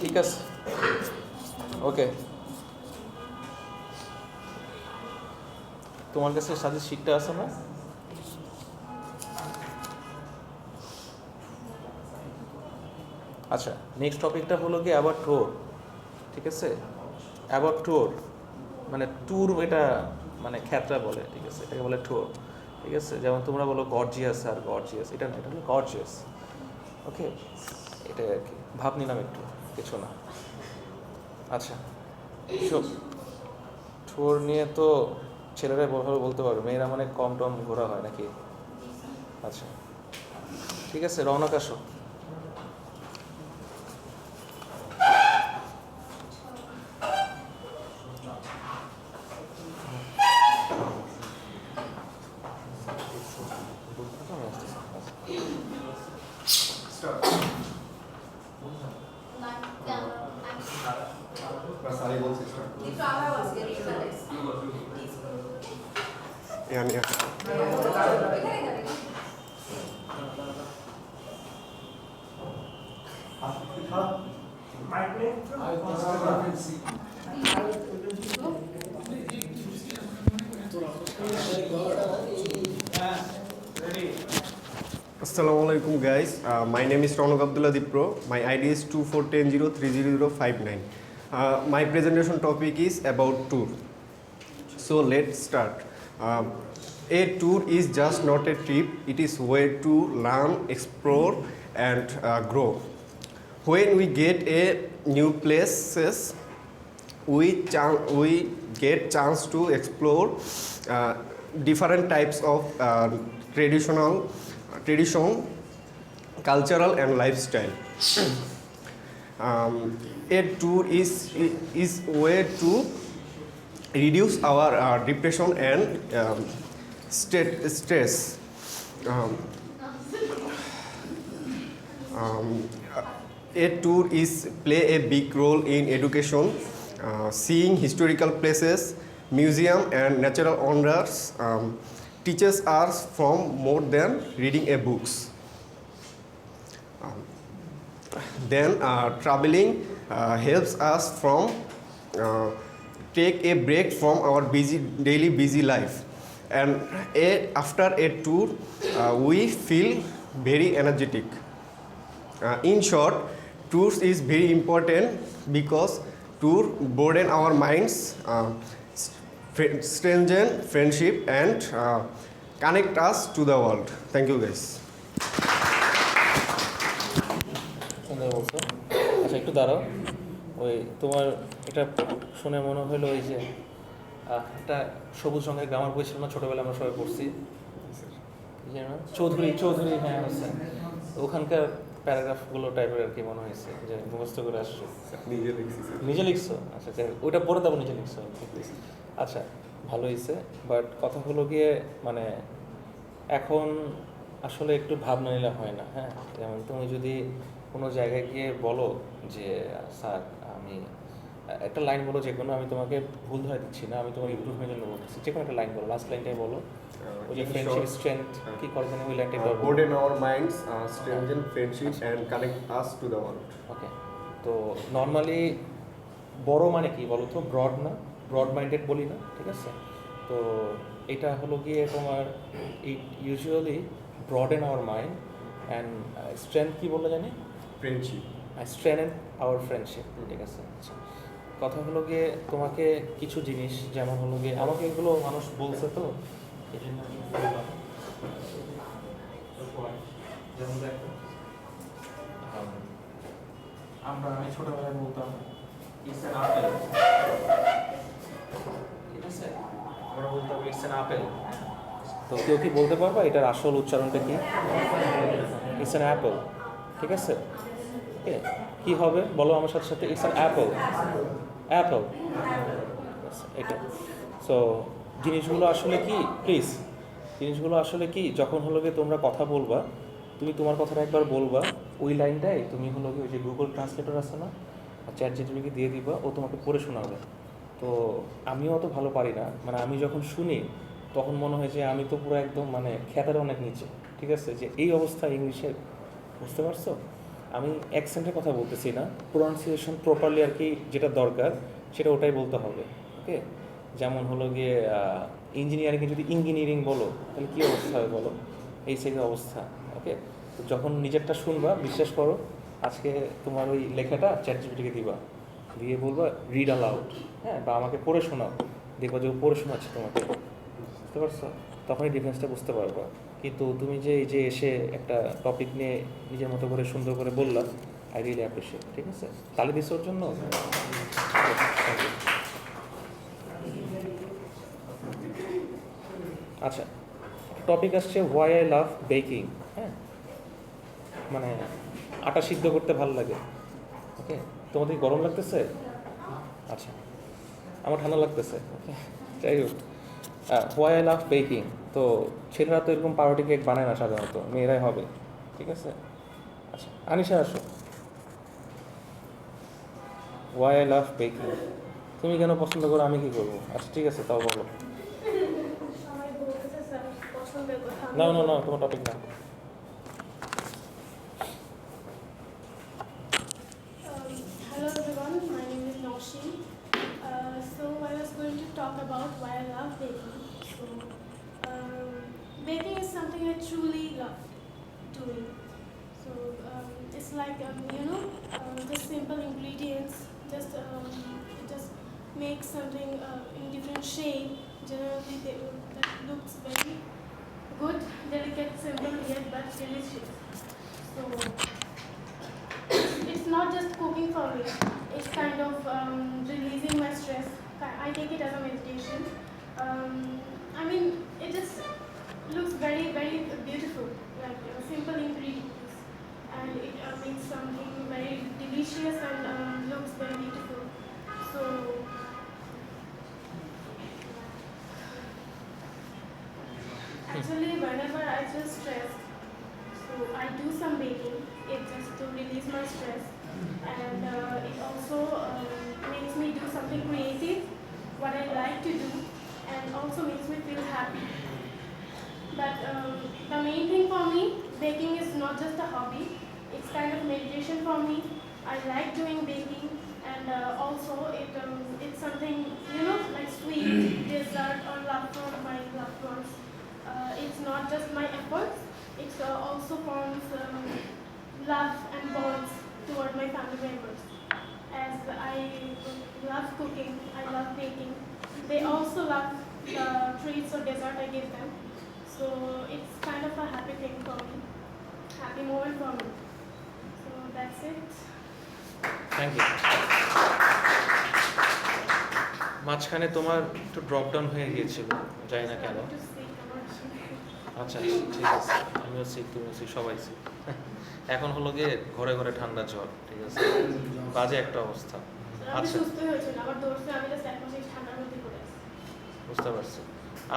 ঠিক আছে, ওকে। তোমার কাছে সাজের শিটটা আছে না? আচ্ছা, নেক্সট টপিকটা হলো কি অ্যাবাউট ট্যুর। ঠিক আছে, অ্যাবাউট ট্যুর মানে ট্যুর, এটা মানে খ্যাতরা বলে, ঠিক আছে, এটাকে বলে ট্যুর। ঠিক আছে, যেমন তোমরা বলো গর্জিয়াস আর গর্জিয়াস, এটা না, এটা হলো গর্জিয়াস। ওকে, এটাই আর কি, ভাব নিলাম একটু, কিছু না। আচ্ছা, সব ট্যুর নিয়ে তো ছেলেরা ভালো বলতে পারবে, মেয়েরা মানে কম টম ঘোরা হয় নাকি? আচ্ছা, ঠিক আছে, রওনাক আসো। يعني Assalamualaikum guys, my name is Ronok Abdullah Dipro. My ID is 2410303059. My presentation topic is about tour. So let's start. A tour is just not a trip, it is way to learn, explore and grow. When we get a new places, we get chance to explore different types of tradition, cultural and lifestyle. A tour is way to reduce our depression and stress. A tour is play a big role in education. Seeing historical places, museum and natural wonders teaches us from more than reading a books. Then traveling helps us from take a break from our daily busy life, and after a tour we feel very energetic. In short, tours is very important because tour broaden our minds, strengthen friendship and connect us to the world. Thank you guys. সুন্দর বলছো। আচ্ছা, একটু দাঁড়াও। ওই তোমার এটা শুনে মনে হলো ওই যে একটা সবুজ রঙের গ্রামার বই ছিল না, ছোটোবেলায় আমরা সবাই পড়ছি, চৌধুরী চৌধুরী, হ্যাঁ আচ্ছা, ওখানকার প্যারাগ্রাফগুলো টাইপের আর কি মনে হয়েছে, যে মুখস্থ করে আসছো। নিজে লিখছো? আচ্ছা, ওইটা পড়ে দেবো, নিজে লিখছো? আচ্ছা, ভালো হয়েছে। বাট কথা হলো গিয়ে মানে এখন আসলে একটু ভাবনা নিলে হয় না। হ্যাঁ, যেমন তুমি যদি কোনো জায়গায় গিয়ে বলো যে স্যার আমি একটা লাইন বলো, যে কোনো, আমি তোমাকে ভুল ধরে দিচ্ছি না, আমি তোমার ইমপ্রুভমেন্টের জন্য বলতেছি, যে কোনো একটা লাইন বলো, লাস্ট লাইনটাই বলো, ওই যে ফ্রেন্ডশিপ স্ট্রেংথ কি করে জানি, ওই লাইনটাই বলো। Broaden our minds, strengthen friendship and connect us to the world. ওকে, তো নর্মালি বড় মানে কি বলো তো? ব্রড না, ব্রড মাইন্ডেড বলি না, ঠিক আছে? তো এটা হলো গিয়ে তোমার usually broaden our mind and strength কি বললো জানি? Friendship. স্ট্রেংথেন আওয়ার ফ্রেন্ডশিপ, ঠিক আছে? আচ্ছা, কথা হলো গিয়ে তোমাকে কিছু জিনিস, যেমন হলো গিয়ে আমাকে এগুলো মানুষ বলছে, তো এই জন্য আমি বললাম। যেমন দেখো, আমি ছোটবেলায় বলতাম ইটস অ্যান আপেল, ঠিক আছে? আমরা বলতাম ইটস অ্যান আপেল। তো কেউ কি বলতে পারবা এটার আসল উচ্চারণটা কি? ইটস অ্যান অ্যাপল, ঠিক আছে? ওকে, কি হবে বলো আমার সাথে সাথে? ইটস অ্যান অ্যাপল, অ্যাপল, এটা। সো জিনিসগুলো আসলে কি, প্লিজ, জিনিসগুলো আসলে কি, যখন হলো গিয়ে তোমরা কথা বলবা, তুমি তোমার কথাটা একবার বলবা, ওই লাইনটাই তুমি হলো গিয়ে ওই যে গুগল ট্রান্সলেটর আছে না, চ্যাট জিপিটিকে দিয়ে দিবা, ও তোমাকে পড়ে শোনাবে। তো আমিও অত ভালো পারি না, মানে আমি যখন শুনি তখন মনে হয় যে আমি তো পুরো একদম মানে খ্যাতের অনেক নিচে, ঠিক আছে? যে এই অবস্থা ইংলিশের, বুঝতে পারছো? আমি অ্যাকসেন্টের কথা বলতেছি না, প্রোনাউন্সিয়েশন প্রপারলি আর কি যেটা দরকার সেটা ওটাই বলতে হবে। ওকে, যেমন হলো গিয়ে ইঞ্জিনিয়ারিংয়ে যদি ইঞ্জিনিয়ারিং বলো তাহলে কী অবস্থা হবে বলো, এই সেই অবস্থা। ওকে, তো যখন নিজেরটা শুনবা বিশ্বাস করো, আজকে তোমার ওই লেখাটা চ্যাটজিপিটিকে দিবা, দিয়ে বলবা রিড অ্যালাউড, হ্যাঁ, বা আমাকে পড়ে শোনাও, দেখবা যে ও পড়ে শোনাচ্ছে তোমাকে, বুঝতে পারছো? তখনই ডিফারেন্সটা বুঝতে পারবা। কিন্তু তুমি যে এই যে এসে একটা টপিক নিয়ে নিজের মতো করে সুন্দর করে বললা, আই রিয়েলি অ্যাপ্রিসিয়েট। ঠিক আছে, তালি দিস ওর জন্য। আচ্ছা, টপিক আসছে হোয়াই আই লাভ বেকিং। হ্যাঁ, মানে আটা সিদ্ধ করতে ভালো লাগে। ওকে, তোমাদের কি গরম লাগতেছে? আচ্ছা, আমার ঠান্ডা লাগতেছে। ওকে, যাই হোক, হোয়াই আই লাভ বেকিং। তো ছেলেরা তো এরকম পাউরুটি কেক বানায় না সাধারণত, মেয়েরাই হবে। ঠিক আছে, আচ্ছা আনিশা আসো। হোয়াই আই লাভ বেকিং, তুমি কেন পছন্দ করো, আমি কি করবো? আচ্ছা ঠিক আছে, তাও বলো। সবাই বলতেছে স্যার পছন্দের কথা। না না না, তোমার টপিক না। Hello everyone, my name is Noshi. So I was going to talk about why I love baking. So baking is something I truly love doing. So it's like just simple ingredients, just make something in different shape. Generally, that looks very good, delicate, simple yet but delicious. So it's not just cooking for me. It's kind of releasing my stress. I take it as a meditation. I mean, it just looks very, very beautiful, like simple ingredients, and it makes something very delicious and looks very beautiful. So actually, whenever I feel stressed, so I do some baking. It just to release my stress, and it also makes me do something creative, what I like to do, and also makes me feel happy. But the main thing for me, baking is not just a hobby. It's kind of meditation for me. I like doing baking, and also it's something like sweet dessert or love for my loved ones. It's not just my efforts. It also forms love and bonds toward my family members. As I love cooking, I love baking. They also love the treats or dessert I give them. So it's kind of a happy thing for me, happy moment for me. So that's it. Thank you. মাঝখানে তোমার একটু drop down হয়ে গিয়েছিল, জানি না কেন। To speak about আচ্ছা ঠিক আছে, আমিও শিখ, তুমিও শিখ, সবাই শিখ। এখন হলো গিয়ে ঘরে ঘরে ঠান্ডা জ্বর, ঠিক আছে, বাজে একটা অবস্থা। আমি আচ্ছা, সুস্থ হয়েছি না, আমার দোষে আমি জাস্ট এক মাসে ঠান্ডার মধ্যে পড়ে আছি। বুঝতে পারছি।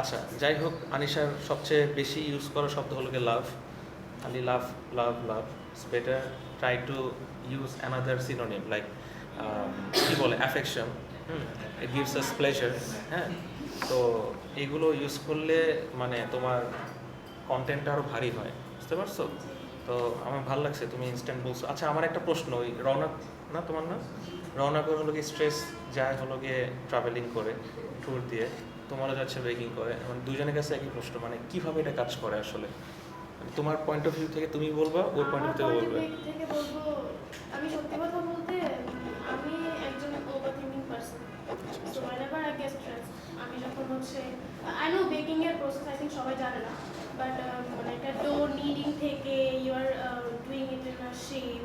আচ্ছা যাই হোক, আনিশার সবচেয়ে বেশি ইউজ করা শব্দ হলো গিয়ে লাভ। খালি love love love, it's better try to use another synonym like কী বলে affection, it gives us pleasure. হ্যাঁ, তো এগুলো ইউজ করলে মানে তোমার কন্টেন্টটা আরও ভারী হয়, বুঝতে পারছো? তো আমার ভালো লাগছে তুমি ইনস্ট্যান্ট বলছো। আচ্ছা আমার একটা প্রশ্ন, ওই রওনা, না তোমার না, রওনাকে হলো গিয়ে স্ট্রেস যায় হলো গিয়ে ট্রাভেলিং করে, ট্যুর দিয়ে, তোমারও যাচ্ছে বেকিং করে, মানে দুজনের কাছে একই প্রশ্ন, মানে কীভাবে এটা কাজ করে আসলে? মানে তোমার পয়েন্ট অফ ভিউ থেকে তুমি বলবা, ওর পয়েন্ট অফ আমার ভিউ point of বলবে। view থেকে বলবো, আমি সত্যি কথা বলতে আমি একজন overthinking person. So whenever I get stressed, আমি যখন হচ্ছে I know baking এর process I think সবাই জানে না, বাট মানে একটা ডো নিডিং থেকে you are doing it in a shape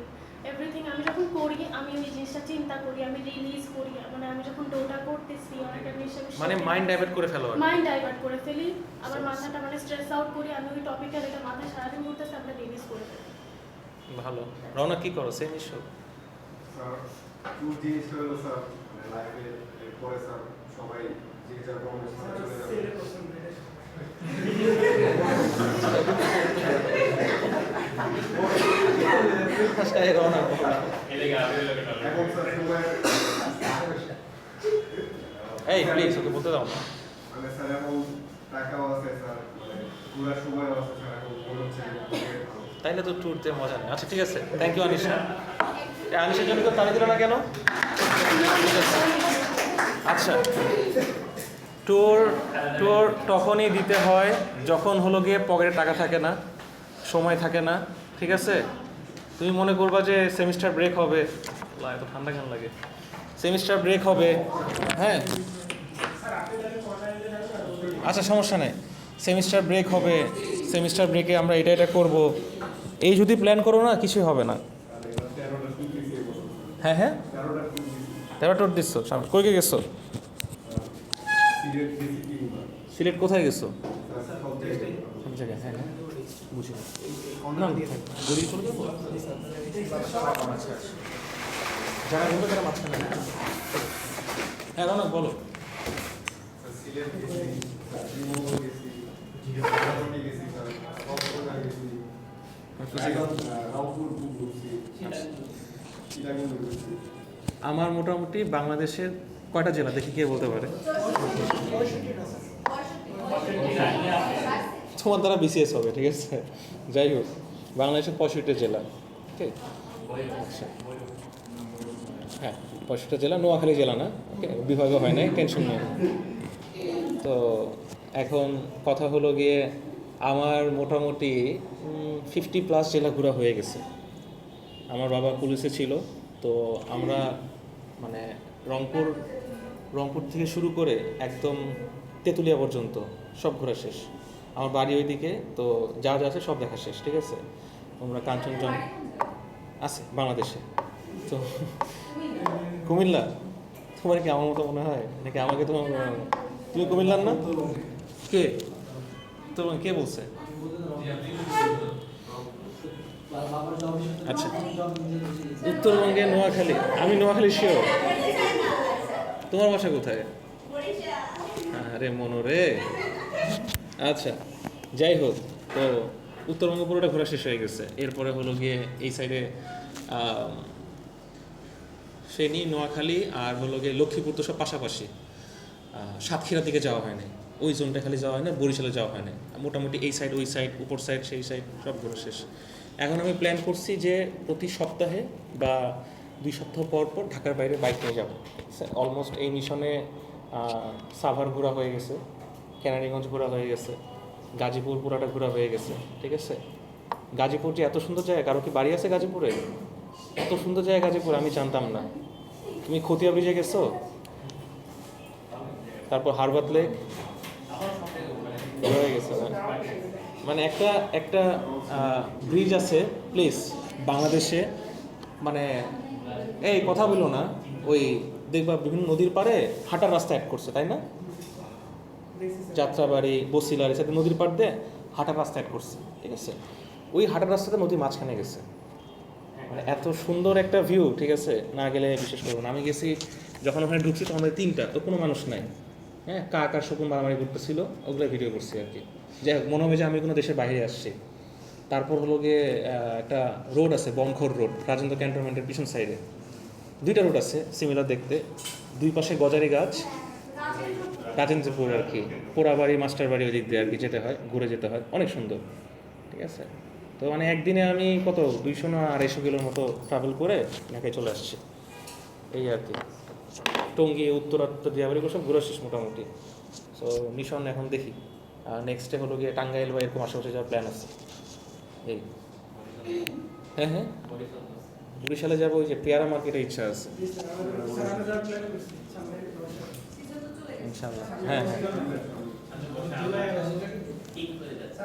everything, আমি যখন করি আমি ওই জিনিসটা চিন্তা করি, আমি রিলিজ করি, মানে আমি যখন ডোটা করতেছি আর একটা জিনিস মানে মাইন্ড ডাইভার্ট করে ফেলো আর কি। মাইন্ড ডাইভার্ট করে ফেলি, আমার মাথাটা মানে স্ট্রেস আউট করি, আমি ওই টপিকটা যেটা মাথায় সারাদিন ঘুরতেছে আমরা রিলিজ করে ফেলি। ভালো। রওনা কি করো, সেম ইস্যু? স্যার টু জিনিসটা হলো স্যার মানে লাইফে এরপরে স্যার সবাই যে যার কর্মস্থলে চলে যাবে। রওনা এখন স্যার সবাই এই প্লিজ ওকে বলতে দাও না। মানে স্যার এখন টাকাও আছে স্যার, মানে পুরো সময় আছে স্যার, এখন মনে হচ্ছে যে তাইলে তো ট্যুরতে মজা নেই। আচ্ছা ঠিক আছে, থ্যাংক ইউ আনিশা। আনিশার জন্য তো তাড়ি দিল না কেন? ঠিক আছে। আচ্ছা, ট্যুর ট্যুর তখনই দিতে হয় যখন হলো গিয়ে পকেটে টাকা থাকে না, সময় থাকে না, ঠিক আছে? তুমি মনে করবা যে সেমিস্টার ব্রেক হবে, এত ঠান্ডা কেন লাগে, সেমিস্টার ব্রেক হবে, হ্যাঁ আচ্ছা সমস্যা নেই, সেমিস্টার ব্রেক হবে, সেমিস্টার ব্রেকে আমরা এটা এটা করব, এই যদি প্ল্যান করো না কিছুই হবে না। হ্যাঁ হ্যাঁ 13 ট্যুর দিচ্ছ, কই কে গেছো? সিলেট কোথায় গেছো? সব জায়গায়, হ্যাঁ হ্যাঁ বুঝি না গড়িয়ে চলে যাবো। আচ্ছা যারা বলবে তারা মাঝখানে, হ্যাঁ রনক বলো। আমার মোটামুটি বাংলাদেশের কয়টা জেলা দেখি কে বলতে পারে? তোমার দ্বারা বিসিএস হবে, ঠিক আছে? যাই হোক, বাংলাদেশের 65 জেলা, ঠিক আচ্ছা হ্যাঁ 65 জেলা, নোয়াখালী জেলা না, ওকে বিভাগও হয় নাই, টেনশন নেই। তো এখন কথা হলো গিয়ে আমার মোটামুটি 50+ জেলা ঘোরা হয়ে গেছে। আমার বাবা পুলিশে ছিল, তো আমরা মানে রংপুর থেকে শুরু করে একদম তেঁতুলিয়া পর্যন্ত সব ঘোরা শেষ। আমার বাড়ি ওইদিকে, তো যা যা আছে সব দেখা শেষ, ঠিক আছে? আমরা কাঞ্চনজঙ্ঘা আছে বাংলাদেশে, তো কুমিল্লা তোমার কি আমার মতো মনে হয় নাকি? আমাকে তোমার তুমি কুমিল্লার না? কে তোমার কে বলছে? আচ্ছা উত্তরবঙ্গে নোয়াখালী, আমি নোয়াখালী শিওর। তোমার বাসা কোথায়? আরে মনোরে, আচ্ছা যাই হোক, তো উত্তরবঙ্গ পুরোটা ঘোরা শেষ হয়ে গেছে। এরপরে হলো গিয়ে এই সাইডে ফেনী, নোয়াখালী আর হলো গিয়ে লক্ষ্মীপুর, তো সব পাশাপাশি। সাতক্ষীরার দিকে যাওয়া হয় না, ওই জোনটা খালি যাওয়া হয় না, বরিশালে যাওয়া হয় না। মোটামুটি এই সাইড ওই সাইড উপর সাইড সেই সাইড সব ঘোরা শেষ। এখন আমি প্ল্যান করছি যে প্রতি সপ্তাহে বা 2 সপ্তাহ পর পর ঢাকার বাইরে বাইক নিয়ে যাবো। অলমোস্ট এই মিশনে সাভার ঘোরা হয়ে গেছে, কেরানীগঞ্জ ঘোরা হয়ে গেছে, গাজীপুর পুরাটা ঘোরা হয়ে গেছে, ঠিক আছে? গাজীপুর যে এত সুন্দর জায়গা, কারো কি বাড়ি আছে গাজীপুরে? এত সুন্দর জায়গা গাজীপুর আমি জানতাম না। তুমি খতিয়া ব্রিজে গেছো? তারপর হারবাত লেক হয়ে গেছে না? মানে একটা ব্রিজ আছে প্লিজ বাংলাদেশে, মানে এই কথা বলো না, ওই দেখবা বিভিন্ন নদীর পাড়ে হাঁটার রাস্তা অ্যাড করছে, তাই না? যাত্রাবাড়ি, বসিলার, এর সাথে নদীর পাড় দিয়ে হাঁটার রাস্তা অ্যাড করছে, ঠিক আছে? ওই হাঁটার রাস্তাতে নদীর মাঝখানে গেছে, মানে এত সুন্দর একটা ভিউ, ঠিক আছে? না গেলে বিশেষ করবো না। আমি গেছি যখন ওখানে ঢুকছি তখন আমাদের 3টা, তো কোনো মানুষ নাই, হ্যাঁ কার শকুন মারামারি করতেছিল, ওগুলো ভিডিও করছি আর কি। যাই হোক, মনে হবে যে আমি কোনো দেশের বাইরে আসছি। তারপর হলো গিয়ে একটা রোড আছে, বংখর রোড, রাজেন্দ্র ক্যান্টনমেন্টের পিছন সাইডে 2টা রোড আছে সিমিলার দেখতে, 2 পাশে গজারি গাছ, রাজেন্দ্রপুর আর কি, পোড়াবাড়ি মাস্টার বাড়ি ওই দিক দিয়ে আর কি যেতে হয়, ঘুরে যেতে হয়, অনেক সুন্দর, ঠিক আছে? তো মানে একদিনে আমি কত 200 না 250 কিলোর মতো ট্রাভেল করে ঢাকায় চলে আসছি, এই আর কি। টঙ্গী, উত্তরাত্তর, দিয়াবাড়ি সব ঘুরে শেষ মোটামুটি। সো মিশন এখন দেখি নেক্সটে হলো গিয়ে টাঙ্গাইল বা এরকম আশেপাশে যাওয়ার প্ল্যান আছে। এই হ্যাঁ হ্যাঁ বরিশালে যাবো, ওই যে পেয়ারা মার্কেটে ইচ্ছা আছে ইনশাআল্লাহ। হ্যাঁ হ্যাঁ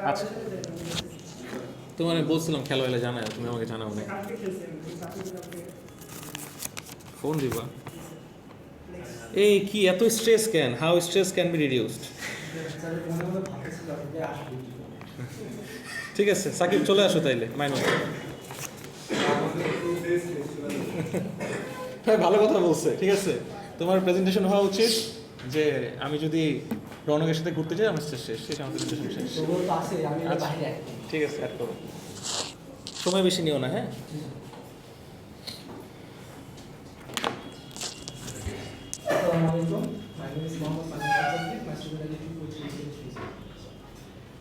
আচ্ছা, তোমার বলছিলাম খেলা হলে জানাও, তুমি আমাকে জানাও না, ফোন দিবা। এই কি এত stress can, how stress can be reduced? ঠিক আছে সাকিব চলে আসো তাইলে মাইনুল। হ্যাঁ ভালো কথা বলছে, ঠিক আছে? তোমার প্রেজেন্টেশন হওয়া উচিত যে আমি যদি রৌনকের সাথে ঘুরতে যাই আমার শেষ, শেষ আমার প্রেজেন্টেশন শেষ। আচ্ছা ঠিক আছে অ্যাড করো, সময় বেশি নিও না। হ্যাঁ Assalamualaikum. My name is Mohammed Manif. My student identity coach is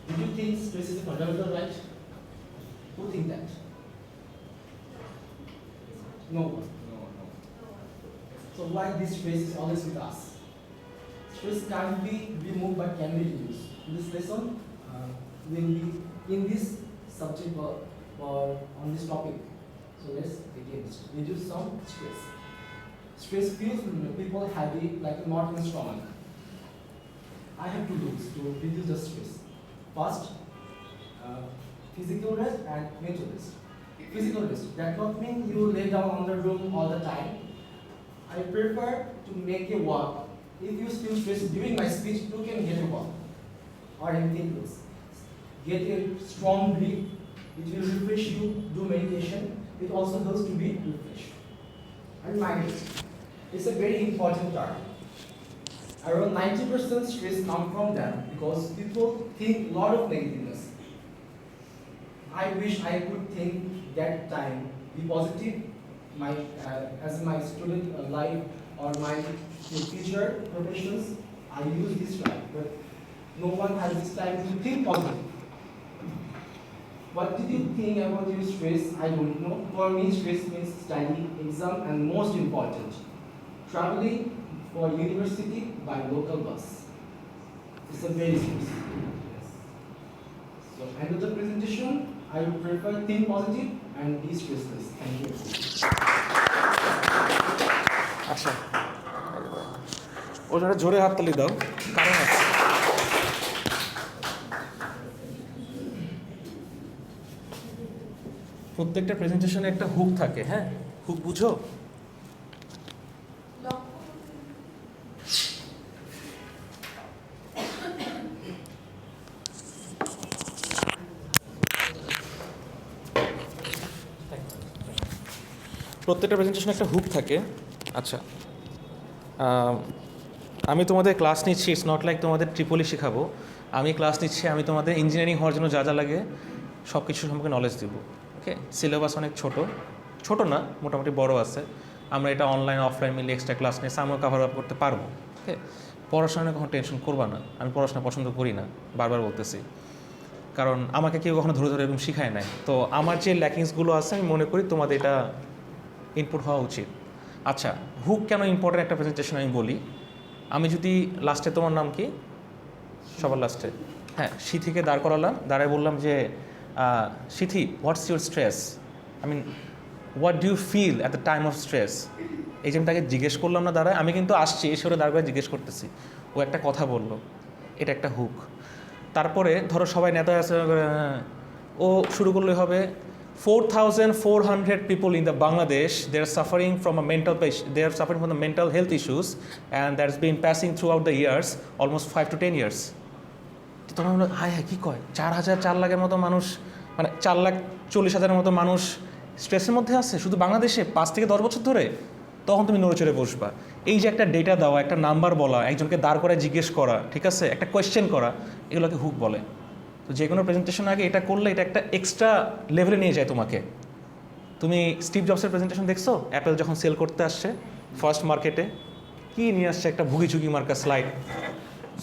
Did you think space is a fundamental right? Who think that? No one. So why this stress is always with us? Stress can't be removed but can be reduced. In this lesson, we'll be in this subject or on this topic. So let's begin. Reduce some stress. Stress feels people heavy like a knot in the stomach. I have two rules to reduce the stress. First, physical rest and mental rest. Physical rest, that not mean you lay down on the room all the time. I prefer to make a walk. If you feel stressed during my speech, you can get a walk or anything else. Get a strong breath, it will refresh you, do meditation. It also helps to be refreshed. And mind rest. It's a very important term. Around 90% stress comes from them because people think a lot of negativeness. I wish I could think that time, be positive, as my student life or my future professions, I use this time, but no one has this time to think positive. What did you think about your stress? I don't know. For me, stress means study, exam, and most important, traveling for university by local bus. It's a very stressful. So, end of the presentation, I would prefer think positive and be stressless. Thank you. আচ্ছা ওটা জোরে হাততালি দাও, কারণ আছে। প্রত্যেকটা প্রেজেন্টেশনে একটা hook থাকে, হ্যাঁ, হুক বুঝো? প্রত্যেকটা প্রেজেন্টেশনে একটা হুক থাকে। আচ্ছা, আমি তোমাদের ক্লাস নিচ্ছি, ইটস নট লাইক তোমাদের ট্রিপলি শেখাবো। আমি ক্লাস নিচ্ছি, আমি তোমাদের ইঞ্জিনিয়ারিং হওয়ার জন্য যা যা লাগে সব কিছু সম্পর্কে নলেজ দিব। ওকে, সিলেবাস অনেক ছোট না, মোটামুটি বড় আছে। আমরা এটা অনলাইন অফলাইন মিলে এক্সট্রা ক্লাস নিয়ে আমরা কভার আপ করতে পারবো। ওকে, পড়াশোনা নিয়ে কখনো টেনশন করবা না। আমি পড়াশোনা পছন্দ করি না, বারবার বলতেছি, কারণ আমাকে কেউ কখনো ধরে এরকম শিখায় নাই। তো আমার যে ল্যাকিংসগুলো আছে আমি মনে করি তোমাদের এটা ইনপুট হওয়া উচিত। আচ্ছা, হুক কেন ইম্পর্টেন্ট একটা প্রেজেন্টেশন আমি বলি। আমি যদি লাস্টে, তোমার নাম কি? সবার লাস্টে, হ্যাঁ, সিথিকে দাঁড় করালাম, দাঁড়ায় বললাম যে সিথি, what's your stress, I mean what do you feel at the time of stress. এই যে আমি তাকে জিজ্ঞেস করলাম না, দাঁড়ায়, আমি কিন্তু আসছি এসে ওরা দাঁড় করে জিজ্ঞেস করতেছি, ও একটা কথা বললো, এটা একটা হুক। তারপরে ধরো সবাই নেতা আছে, ও শুরু করলে হবে 4,400 people in the Bangladesh, they are suffering from the mental health issues, and that's been passing throughout the years, almost 5 to 10 years. তো তখন আমরা হায় কী কয়, 4 লাখের মতো মানুষ, মানে 4,40,000 মতো মানুষ স্ট্রেসের মধ্যে আছে শুধু বাংলাদেশে 5 থেকে 10 বছর ধরে। তখন তুমি নড়েচড়ে বসবা। এই যে একটা ডেটা দেওয়া, একটা নাম্বার বলা, একজনকে দাঁড় করে জিজ্ঞেস করা, ঠিক আছে, একটা কোয়েশ্চেন করা, এগুলোকে হুক বলে। তো যে কোনো প্রেজেন্টেশন আগে এটা করলে এটা একটা এক্সট্রা লেভেলে নিয়ে যায় তোমাকে। তুমি স্টিভ জবসের প্রেজেন্টেশন দেখছো? অ্যাপেল যখন সেল করতে আসছে ফার্স্ট মার্কেটে, কি নিয়ে আসছে? একটা ভুগিঝুগি মার্কা স্লাইড,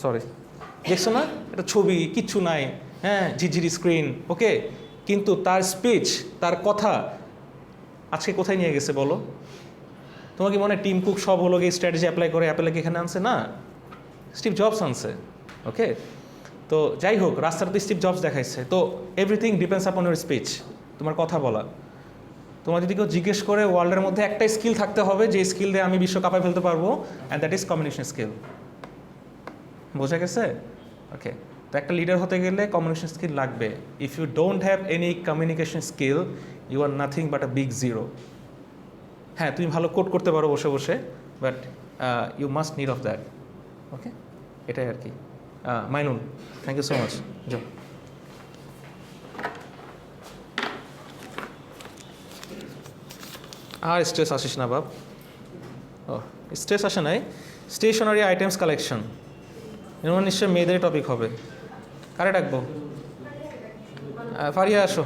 সরি, দেখছো না? এটা ছবি, কিচ্ছু নাই, হ্যাঁ, ঝিরঝিরি স্ক্রিন, ওকে, কিন্তু তার স্পিচ, তার কথা আজকে কোথায় নিয়ে গেছে বলো? তোমার কি মনে হয় টিম কুক সব হলো গিয়ে স্ট্র্যাটেজি অ্যাপ্লাই করে অ্যাপেলকে এখানে আনছে? না, স্টিভ জবস আনছে। ওকে, তো যাই হোক, রাস্তাতে স্টিভ জবস দেখাইছে। তো everything depends upon your speech, তোমার কথা বলা। তোমার যদি কেউ জিজ্ঞেস করে, ওয়ার্ল্ডের মধ্যে একটাই স্কিল থাকতে হবে যে স্কিল দিয়ে আমি বিশ্ব কাঁপায় ফেলতে পারবো, and that is communication skill. বোঝা গেছে? ওকে, তো একটা লিডার হতে গেলে কমিউনিকেশন স্কিল লাগবে। If you don't have any communication skill, you are nothing but a big zero. হ্যাঁ, তুমি ভালো কোড করতে পারো বসে বসে, but you must need of that. Okay, এটাই আর কি। Mainul, thank you so much. যো, আর স্ট্রেস আসিস না বাপ। ও, স্ট্রেস আসে নাই। স্টেশনারি আইটেমস কালেকশন, এর নিশ্চয়ই মেয়েদের টপিক হবে। কারে ডাকবো? ফারিয়া আসো।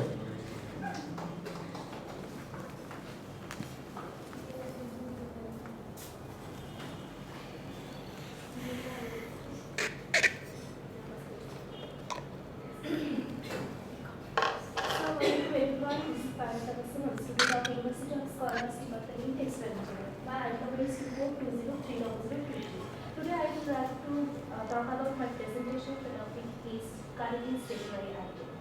So, 978-242030050. Today I would like to talk about my presentation. The topic is collecting stationery items.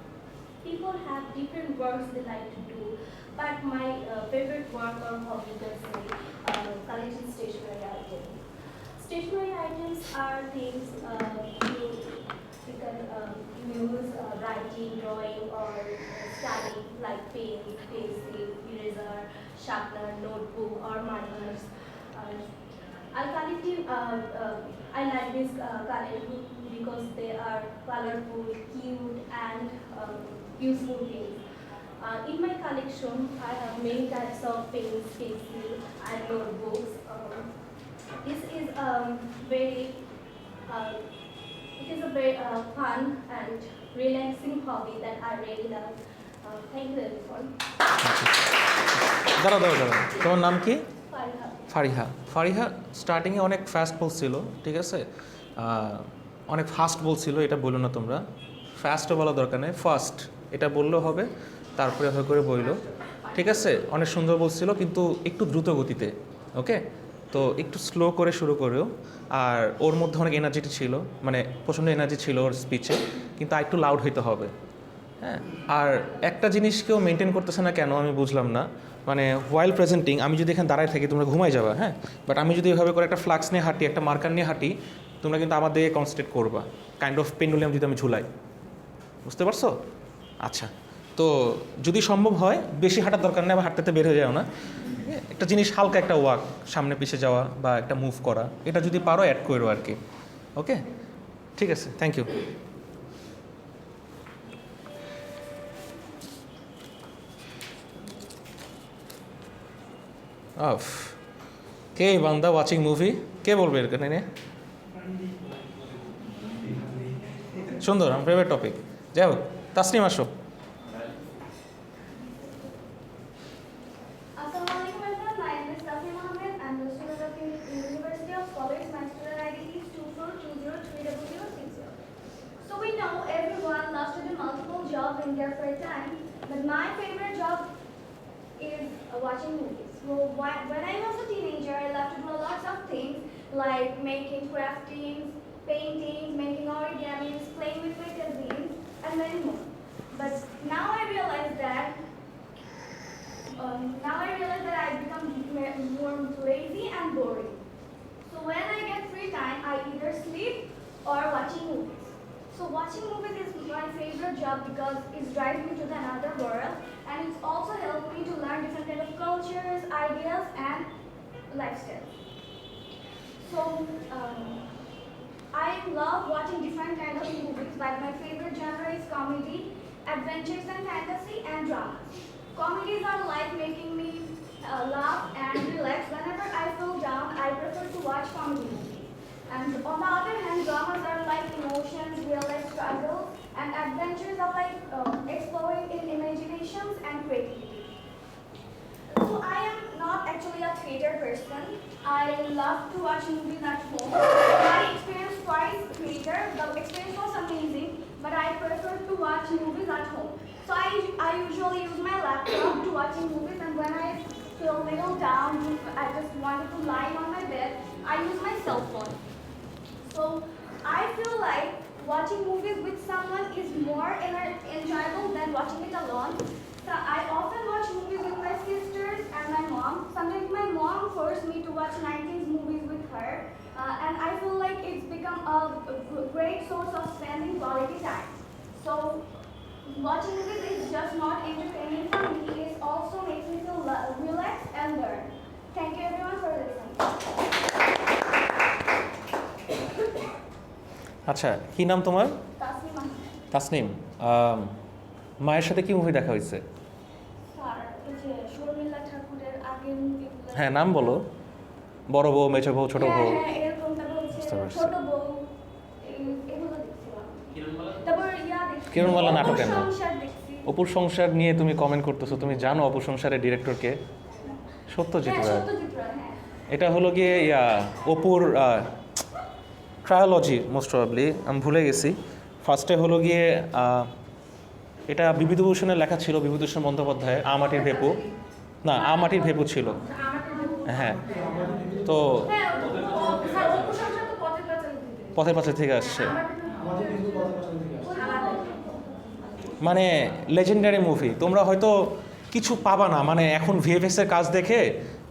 People have different works they like to do, but my favorite work or hobby is collecting stationery items. Stationery items are things you can use writing, drawing, or studying, like pen, pencil, eraser, sharpener, notebook, or markers. I like this color because they are colorful, cute, and useful things. In my collection, I have many types of pens, pencil, and notebooks. This is very it is a very fun and relaxing hobby that I really love. Thank you everyone. দাঁড়াও তোমার নাম কি? Fariha. Fariha স্টার্টিংয়ে অনেক fast বলছিল, ঠিক আছে, অনেক fast বলছিল, এটা বললো না তোমরা। ফাস্টও বলা দরকার নেই, ফাস্ট এটা বললেও হবে, তারপরে হয়ে করে বইলো, ঠিক আছে। অনেক সুন্দর বলছিল কিন্তু একটু দ্রুত গতিতে, ওকে। তো একটু স্লো করে শুরু করেও, আর ওর মধ্যে অনেক এনার্জিটি ছিল, মানে প্রচণ্ড এনার্জি ছিল ওর স্পিচে, কিন্তু আর একটু লাউড হইতে হবে, হ্যাঁ। আর একটা জিনিস কেউ মেনটেন করতেছে না কেন আমি বুঝলাম না, মানে হোয়াইল প্রেজেন্টিং আমি যদি এখানে দাঁড়ায় থাকি তোমরা ঘুমাই যাবা, হ্যাঁ, বাট আমি যদি এভাবে করে একটা ফ্লাক্স নিয়ে হাঁটি, একটা মার্কার নিয়ে হাঁটি, তোমরা কিন্তু আমার দিকে কনসেন্ট্রেট করবা, কাইন্ড অফ পেন্ডুলাম যদি আমি ঝুলাই, বুঝতে পারছো? আচ্ছা, তো যদি সম্ভব হয় বেশি হাঁটার দরকার নেই, আবার হাঁটতে বের হয়ে যাও না, একটা জিনিস হালকা একটা ওয়াক, সামনে পিছিয়ে যাওয়া বা একটা মুভ করা, এটা যদি পারো অ্যাড করো আর কি, ওকে, ঠিক আছে, থ্যাংক ইউ। অফ কে বান্দা ওয়াচিং মুভি, কে বলবে এখানে নিয়ে? সুন্দর, আমার ফেভারিট টপিক। যাই হোক, তাসনিম আসো। Assalamualaikum everyone. My name is Tasneem Ahmed. I'm the student of University of Scholars. My student ID is 242030060. So we know everyone loves to do multiple jobs in their free time, but my favorite job is watching movies. So when I was a teenager, I loved to do lots of things like making crafting, paintings, making origamis, playing with my cousins, and many more. But now I realize that I've become more lazy and boring. So when I get free time, I either sleep or watching movies. So watching movies is my favorite job because it drives me to the another world, and it's also helped me to learn different kind of cultures, ideas, and lifestyles. So I love watching different kind of movies, but my favorite genre is comedy, adventures and fantasy, and drama. Comedies are like making me laugh and relax. Whenever I feel down, I prefer to watch comedy movies. And on the other hand, dramas are like emotions, real life struggles, and adventures are like exploring in imaginations and creativity. So I am not actually a theater person. I love to watch movies at home. My experience twice theater, the experience was amazing, but I prefer to watch movies at home. So I usually use my laptop to watching movies, and when I feel a little down, I just wanted to lie on my bed, I use my cell phone. So I feel like watching movies with someone is more enjoyable than watching it alone. So I often watch movies with my sisters and my mom. Sometimes my mom forced me to watch 90s movies with her, and I feel like it's become a great source of spending quality time. So watching movies is just not entertaining for me, it also makes me feel relaxed and learn. Thank you everyone for listening. আচ্ছা, কি নাম তোমার? Tasneem Ahmed. Tasnim, মায়ের সাথে কি movie দেখা হয়েছে? Sir, এই যে শর্মিলা ঠাকুরের আগের মুভিগুলো। হ্যাঁ, নাম বলো। বড় বউ, মেছো বউ, ছোট বউ। হ্যাঁ, এরকমটা বলছে। বুঝতে পারছি। ছোট বউ, এগুলো দেখছিলাম। তারপর দেখছি। কিরণমালা নাটক কেন? অপুর সংসার দেখছি। অপুর সংসার নিয়ে তুমি কমেন্ট করতেছো, তুমি জানো অপুর সংসারের ডিরেক্টরকে? সত্যজিৎ হ্যাঁ, রায়। সত্যজিৎ রায়, হ্যাঁ। এটা হলো গিয়ে অপুর ট্রায়োলজি, মোস্ট প্রবাবলি আমি ভুলে গেছি। ফার্স্টে হলো গিয়ে এটা বিভূতিভূষণের লেখা ছিল, বিভূতিভূষণ বন্দ্যোপাধ্যায়, আমাটির ভেপু, না আমাটির ভেপু ছিল। হ্যাঁ তো হ্যাঁ স্যার অপু সংসার তো পথের পাঁচালী থেকে। পথের পাশে থেকে আসছে, আমাদের কিন্তু কত বছর থেকে আসছে। মানে লেজেন্ডারি মুভি। তোমরা হয়তো কিছু পাবা না, মানে এখন ভিএফএক্স এর কাজ দেখে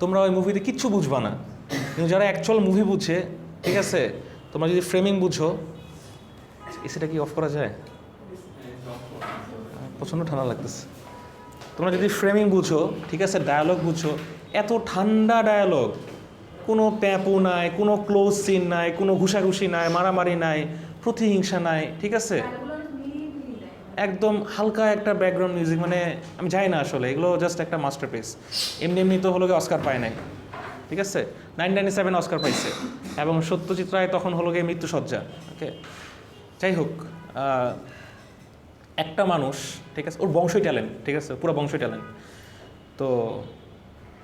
তোমরা ওই মুভিতে কিচ্ছু বুঝবা না, কিন্তু যারা অ্যাকচুয়াল মুভি বুঝে, ঠিক আছে, তোমরা যদি ফ্রেমিং বুঝো, এসিটা কি অফ করা যায়? প্রচণ্ড ঠান্ডা লাগতেছে। তোমরা যদি ফ্রেমিং বুঝো, ঠিক আছে, ডায়ালগ বুঝো, এত ঠান্ডা ডায়ালগ, কোনো প্যাপো নাই, কোনো ক্লোজ সিন নাই, কোনো ঘুষাঘুষি নাই, মারামারি নাই, প্রতিহিংসা নাই, ঠিক আছে, একদম হালকা একটা ব্যাকগ্রাউন্ড মিউজিক, মানে আমি জানি না আসলে এগুলো জাস্ট একটা মাস্টারপিস। এমনি এমনি তো হলো গিয়ে অস্কার পায় নাই, ঠিক আছে, 1997 অস্কার পাইছে, এবং সত্যজিৎ রায় তখন হলো গিয়ে মৃত্যুসজ্জা। ওকে, যাই হোক, একটা মানুষ, ঠিক আছে, ওর বংশই ট্যালেন্ট, ঠিক আছে, পুরো বংশই ট্যালেন্ট। তো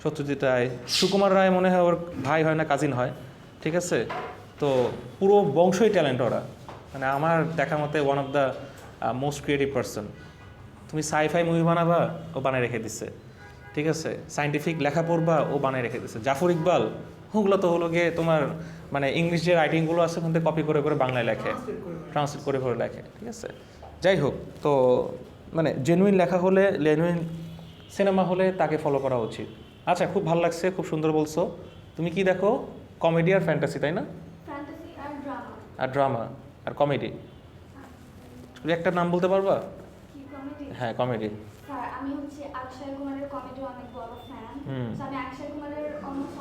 সত্যজিৎ রায়, সুকুমার রায় মনে হয় ওর ভাই হয় না কাজিন হয়, ঠিক আছে, তো পুরো বংশই ট্যালেন্ট ওরা, মানে আমার দেখা মতে one of the most creative person. তুমি সাইফাই মুভি বানাবা, ও বানায় রেখে দিছে, ঠিক আছে, সায়েন্টিফিক লেখা পড়বা, ও বানায় রেখে দিছে। জাফর ইকবাল, ওগুলো তো হলো গিয়ে তোমার মানে ইংলিশ যে রাইটিংগুলো আছে ওখান থেকে কপি করে করে বাংলায় লেখে, ট্রান্সলেট করে করে লেখে, ঠিক আছে। যাই হোক, তো মানে জেনুইন লেখা হলে, জেনুইন সিনেমা হলে তাকে ফলো করা উচিত। আচ্ছা, খুব ভালো লাগছে, খুব সুন্দর বলছো। তুমি কি দেখো? কমেডি আর ফ্যান্টাসি, তাই না? ফ্যান্টাসি আর ড্রামা। আর ড্রামা আর কমেডি, একটা নাম বলতে পারবা? কি কমেডি? হ্যাঁ, কমেডি। স্যার আমি হচ্ছে অক্ষয় কুমারের কমেডি অনেক বড় ফ্যান। হুম। তো আমি অক্ষয় কুমারের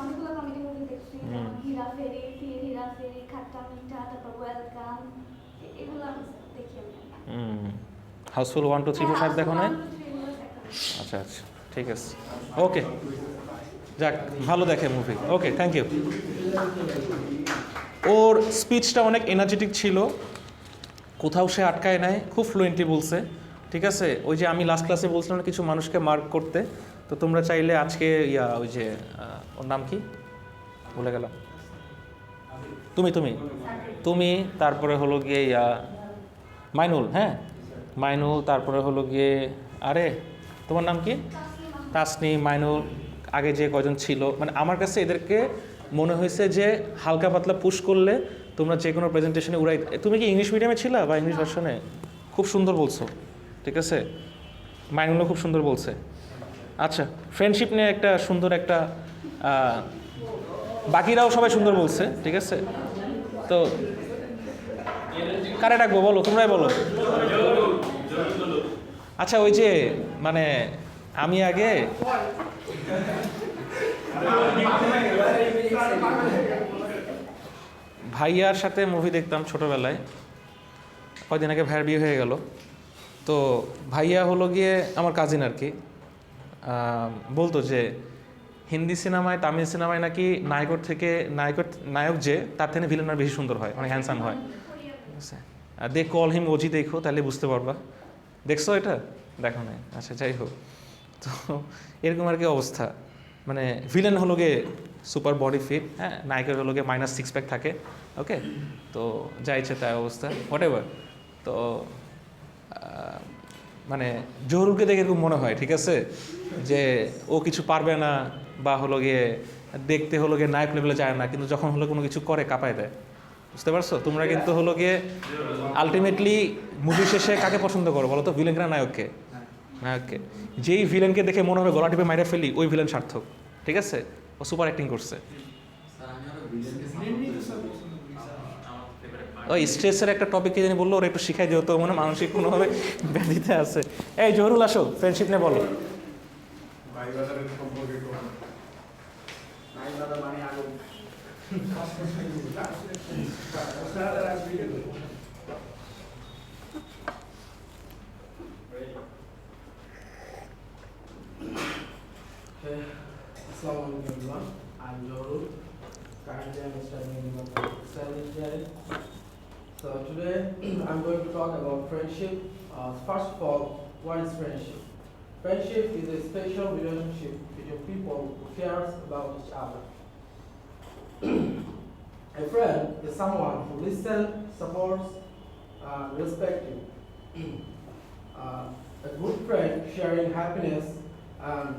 অনেকগুলো কমেডি মুভি দেখছি, যেমন হীরা ফেরি, ফির হীরা ফেরি, খাট্টা মিঠা, তারপর ওয়েলকাম, এগুলো আমি দেখি আমি। হাউসফুল 1 2 3 4 5 দেখো না? হ্যাঁ, 1, 2, 3 গুলো দেখা। আচ্ছা আচ্ছা, ঠিক আছে, ওকে, যাক, ভালো দেখে মুভি। Okay, thank you. ওর স্পিচটা অনেক এনার্জেটিক ছিল, কোথাও সে আটকায় নাই, খুব ফ্লুয়েন্টলি বলছে, ঠিক আছে। ওই যে আমি লাস্ট ক্লাসে বলছিলাম না কিছু মানুষকে মার্ক করতে, তো তোমরা চাইলে আজকে ওই যে ওর নাম কি ভুলে গেলাম, তুমি তারপরে হলো গিয়ে মাইনুল, হ্যাঁ মাইনুল, তারপরে হলো গিয়ে আরে তোমার নাম কি, তাসনি, মাইনুল, আগে যে কজন ছিল, মানে আমার কাছে এদেরকে মনে হয়েছে যে হালকা পাতলা পুশ করলে তোমরা যে কোনো প্রেজেন্টেশনে উড়াই। তুমি কি ইংলিশ মিডিয়ামে ছিলা বা ইংলিশ ভার্সনে? খুব সুন্দর বলছো, ঠিক আছে, মাইনুলও খুব সুন্দর বলছে। আচ্ছা, ফ্রেন্ডশিপ নিয়ে একটা সুন্দর একটা বাকিরাও সবাই সুন্দর বলছে, ঠিক আছে। তো কারে ডাকবো বলো, তোমরাই বলো। আচ্ছা, ওই যে মানে আমি আগে ভাইয়ার সাথে মুভি দেখতাম ছোটবেলায়, কয়দিন আগে ভাইয়ার বিয়ে হয়ে গেল। তো ভাইয়া হলো গিয়ে আমার কাজিন আর কি, বলতো যে হিন্দি সিনেমায়, তামিল সিনেমায় নাকি নায়ক যে তার থেকে ভিলেনার বেশি সুন্দর হয়, অনেক হ্যান্ডসাম হয়। দে কল হিম ওজি, দেখো তাহলে বুঝতে পারবা। দেখছো এটা? দেখো নাই? আচ্ছা, যাই হোক, তো এরকম আর কি অবস্থা। মানে ভিলেন হলো গিয়ে সুপার বডি ফিট, হ্যাঁ, নায়কের হলো গিয়ে -6 প্যাক থাকে, ওকে, তো যা ইচ্ছে তাই অবস্থা, হোয়াট এভার। তো মানে জহুরুলকে দেখে এরকম মনে হয়, ঠিক আছে, যে ও কিছু পারবে না, বা হলো গিয়ে দেখতে হলো গিয়ে নায়ক লেভেলে যায় না, কিন্তু যখন হলো কোনো কিছু করে কাঁপায় দেয়। বুঝতে পারছো? তোমরা কিন্তু হলো গিয়ে আলটিমেটলি মুভি শেষে কাকে পছন্দ করো বলো তো, ভিলেনকে না নায়ককে? নায়ককে। যেই ভিলেনকে দেখে মনে হবে গলা টিপে মাইরে ফেলি, ওই ভিলেন সার্থক, ঠিক আছে, ও সুপার অ্যাক্টিং করছে। ওই স্ট্রেসের একটা টপিক কে জানি বললো, ওরা একটু শিখাই দিও তো, মনে মানসিক কোনোভাবে ব্যাধিতে আছে। এই জহুরুল, আসো, ফ্রেন্ডশিপ নিয়ে বলো। ভাইবাদারের সম্পর্কে কোন ভাইবাদার মানে আগুন। Assalamu alaikum everyone. I'm Jorul. Currently I'm studying in Excel Engineering. So today I'm going to talk about friendship. First of all, what is friendship? Friendship is a special relationship between people who cares about each other. A friend is someone who listens, supports, respects you. A good friend sharing happiness and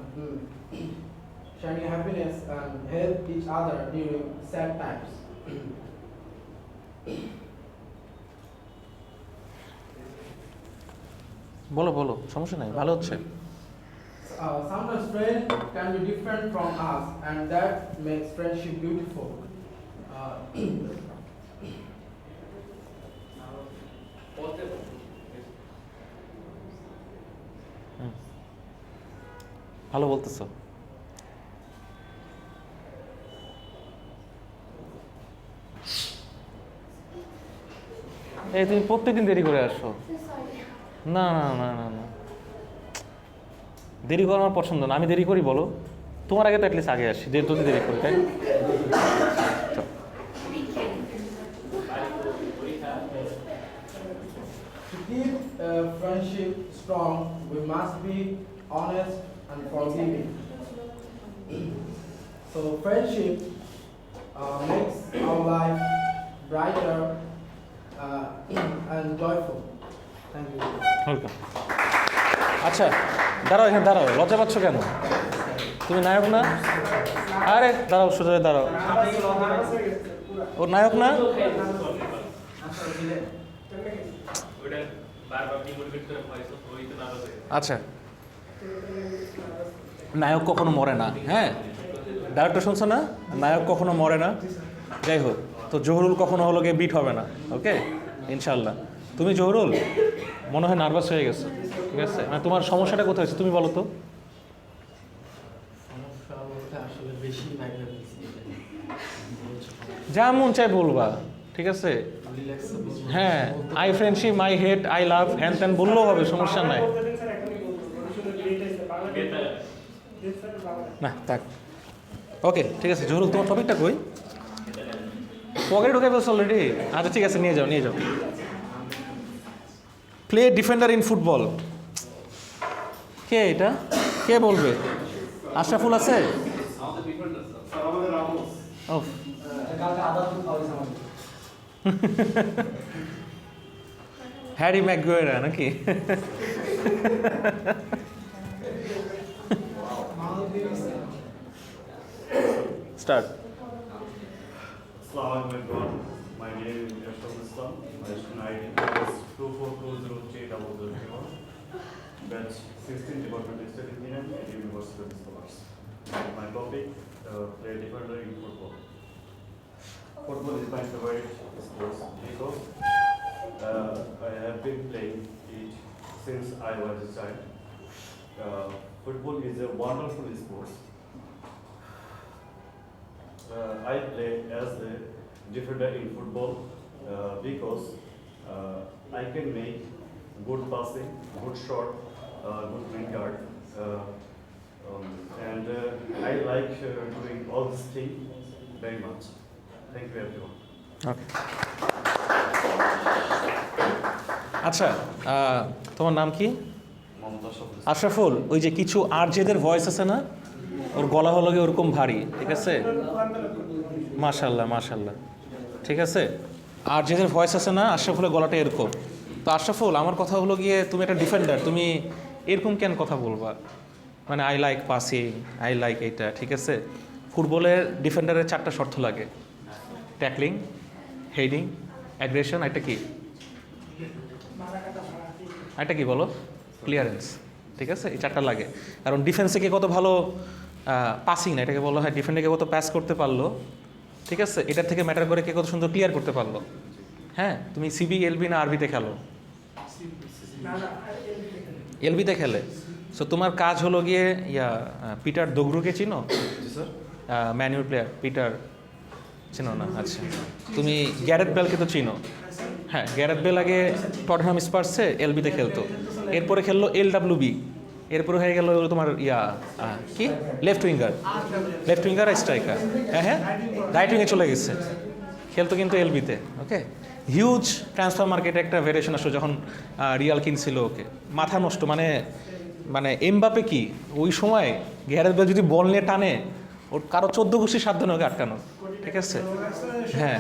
sharing happiness and help each other during sad times. বলো বলো, সমস্যা নাই, ভালো হচ্ছে। Sometimes friends can be different from us, and that makes friendship beautiful. ভালো বলতেছো। এই তুমি প্রত্যেকদিন দেরি করে আসো। না না না না না, দেরি করা আমার পছন্দ না। আমি দেরি করি বলো? তোমার আগে তো অ্যাটলিস্ট আগে আসি, যে যদি দেরি করি, তাই? To keep friendship strong, we must be honest and forgiving. So friendship makes our life brighter and joyful. Thank you. Welcome. আচ্ছা দাঁড়াও, এখানে দাঁড়াও, লজ্জা পাচ্ছ কেন? তুমি নায়ক না? আরে দাঁড়াও, সোজা হয়ে দাঁড়াও। ওর নায়ক না? আচ্ছা, নায়ক কখনো মরে না, হ্যাঁ? ডাইরেক্টর শুনছো না? নায়ক কখনো মরে না। যাই হোক, তো জহুরুল কখনো হলো গিয়ে বিট হবে না, ওকে? ইনশাল্লাহ। তুমি জহুরুল মনে হয় নার্ভাস হয়ে গেছো, ঠিক আছে? মানে তোমার সমস্যাটা কোথায় হচ্ছে তুমি বলো তো? যা মন চাই বলবা, ঠিক আছে? হ্যাঁ, I friendship, I hate, I love, হ্যান ত্যান বললেও হবে, সমস্যা নাই। না থাক, ওকে ঠিক আছে। জহুরুল তোমার টপিকটা কই? পকেটে ঢুকে ফেলছো অলরেডি? আচ্ছা ঠিক আছে, নিয়ে যাও নিয়ে যাও। প্লে ডিফেন্ডার ইন ফুটবল, কে এটা? কে বলবে? আশরাফুল আছে? ও হ্যারি ম্যাকগুয়েরা নাকি? Start. Assalamu alaikum. My name is Yashul Islam. My student ID is 242030001. Batch 16 Department of State Engineering at University of Commerce. My topic: play defender in football. Football is my favorite sport because I have been playing it since I was a child. Football is a wonderful sport. I play as a defender in football because I can make good passing, good shot, good main guard, and I like doing all these things very much. Thank you everyone. ওকে, আচ্ছা তোমার নাম কি? আশরাফুল। ওই যে কিছু আরজেদের voice আছে না, ওর গলা হলো গিয়ে ওরকম ভারী, ঠিক আছে? মাশাল্লাহ মাশাল্লাহ, ঠিক আছে? আর যেদের ভয়েস আছে না, আশরাফুলের গলাটা এরকম। তো আশরাফুল, আমার কথা হলো গিয়ে তুমি একটা ডিফেন্ডার, তুমি এরকম কেন কথা বলবা? মানে I like passing, I like এইটা, ঠিক আছে? ফুটবলের ডিফেন্ডারের 4টা শর্ত লাগে: ট্যাকলিং, হেডিং, অ্যাগ্রেশন, এটা কি? এটা কি বলো? ক্লিয়ারেন্স, ঠিক আছে? এই 4টা লাগে। কারণ ডিফেন্সে কে কত ভালো পাসিং না, এটাকে বলা হয় ডিফেন্ডে কে কত পাস করতে পারলো, ঠিক আছে? এটার থেকে ম্যাটার করে কে কত সুন্দর ক্লিয়ার করতে পারলো। হ্যাঁ, তুমি সিবি, এলবি না আরবিতে খেলো? এলবিতে খেলে। সো তোমার কাজ হলো গিয়ে পিটার দোগরুকে চিনো? ম্যানুয়াল প্লেয়ার পিটার চিনো না? আচ্ছা, তুমি গ্যারেথ বেলকে তো চিনো? হ্যাঁ, গ্যারেথ বেল আগে টটনহাম স্পার্সে এলবিতে খেলতো, এরপরে খেললো LWB, এরপরে হয়ে গেল তোমার কি লেফট উইঙ্গার আর স্ট্রাইকার। হ্যাঁ হ্যাঁ, রাইট উইংয়ে চলে গেছে, খেলতো কিন্তু এলবিতে। ওকে, হিউজ ট্রান্সফার মার্কেটে একটা ভেরিয়েশন আসলো যখন রিয়াল কিনছিল ওকে। মাথা নষ্ট, মানে এমবাপে কি ওই সময় গ্যারেথ বেল যদি বল নিয়ে টানে, ওর কারো 14 গোষ্ঠীর সাধ্য নয় ওকে আটকানো, ঠিক আছে? হ্যাঁ,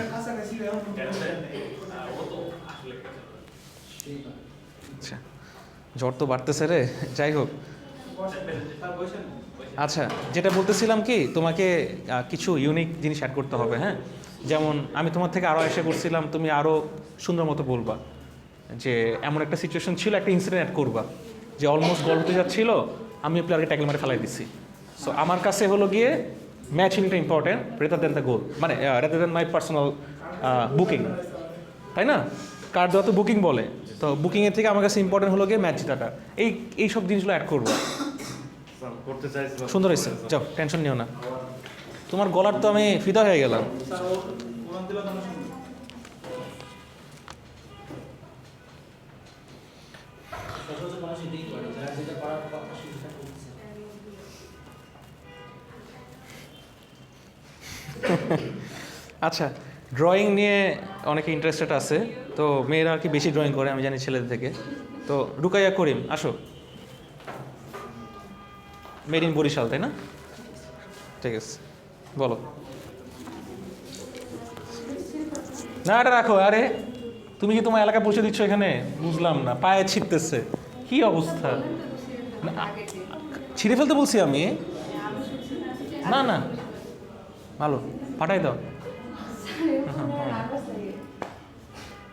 আচ্ছা, জ্বর তো বাড়তেছে রে। যাই হোক, আচ্ছা, যেটা বলতেছিলাম কি তোমাকে কিছু ইউনিক জিনিস অ্যাড করতে হবে, হ্যাঁ। যেমন আমি তোমার থেকে আরও আশা করছিলাম তুমি আরও সুন্দর মতো বলবা যে এমন একটা সিচুয়েশন ছিল, একটা ইনসিডেন্ট অ্যাড করবা যে অলমোস্ট গল্প হতে যাচ্ছিল, আমি প্লেয়ারকে ট্যাকল মারে ফেলাই দিচ্ছি। সো আমার কাছে হলো গিয়ে ম্যাচিংটা important rather than the goal, মানে rather than my personal booking, তাই না? কার্ড দেওয়া তো বুকিং বলে, তো বুকিংয়ের থেকে আমার কাছে ইম্পর্টেন্ট হলো গিয়ে ম্যাচ জেতাটা। এই সব জিনিসগুলো অ্যাড করবো। করতে চাইছিলাম। সুন্দর হয়েছে, যাও টেনশন নিও না। তোমার গলার তো আমি ফিদা হয়ে গেলাম। আচ্ছা, ড্রয়িং নিয়ে অনেকে ইন্টারেস্টেড আছে, তো মেয়েরা আর কি বেশি ড্রয়িং করে আমি জানি ছেলেদের থেকে। তো রুকাইয়া করিম, আসো। মেড ইন বরিশাল, তাই না? ঠিক আছে, বলো। না, এটা রাখো। আরে তুমি কি তোমার এলাকা পৌঁছে দিচ্ছ এখানে? বুঝলাম না, পায়ে ছিটতেছে, কি অবস্থা? ছিঁড়ে ফেলতে বলছি আমি? না না, ভালো, পাঠাই দাও।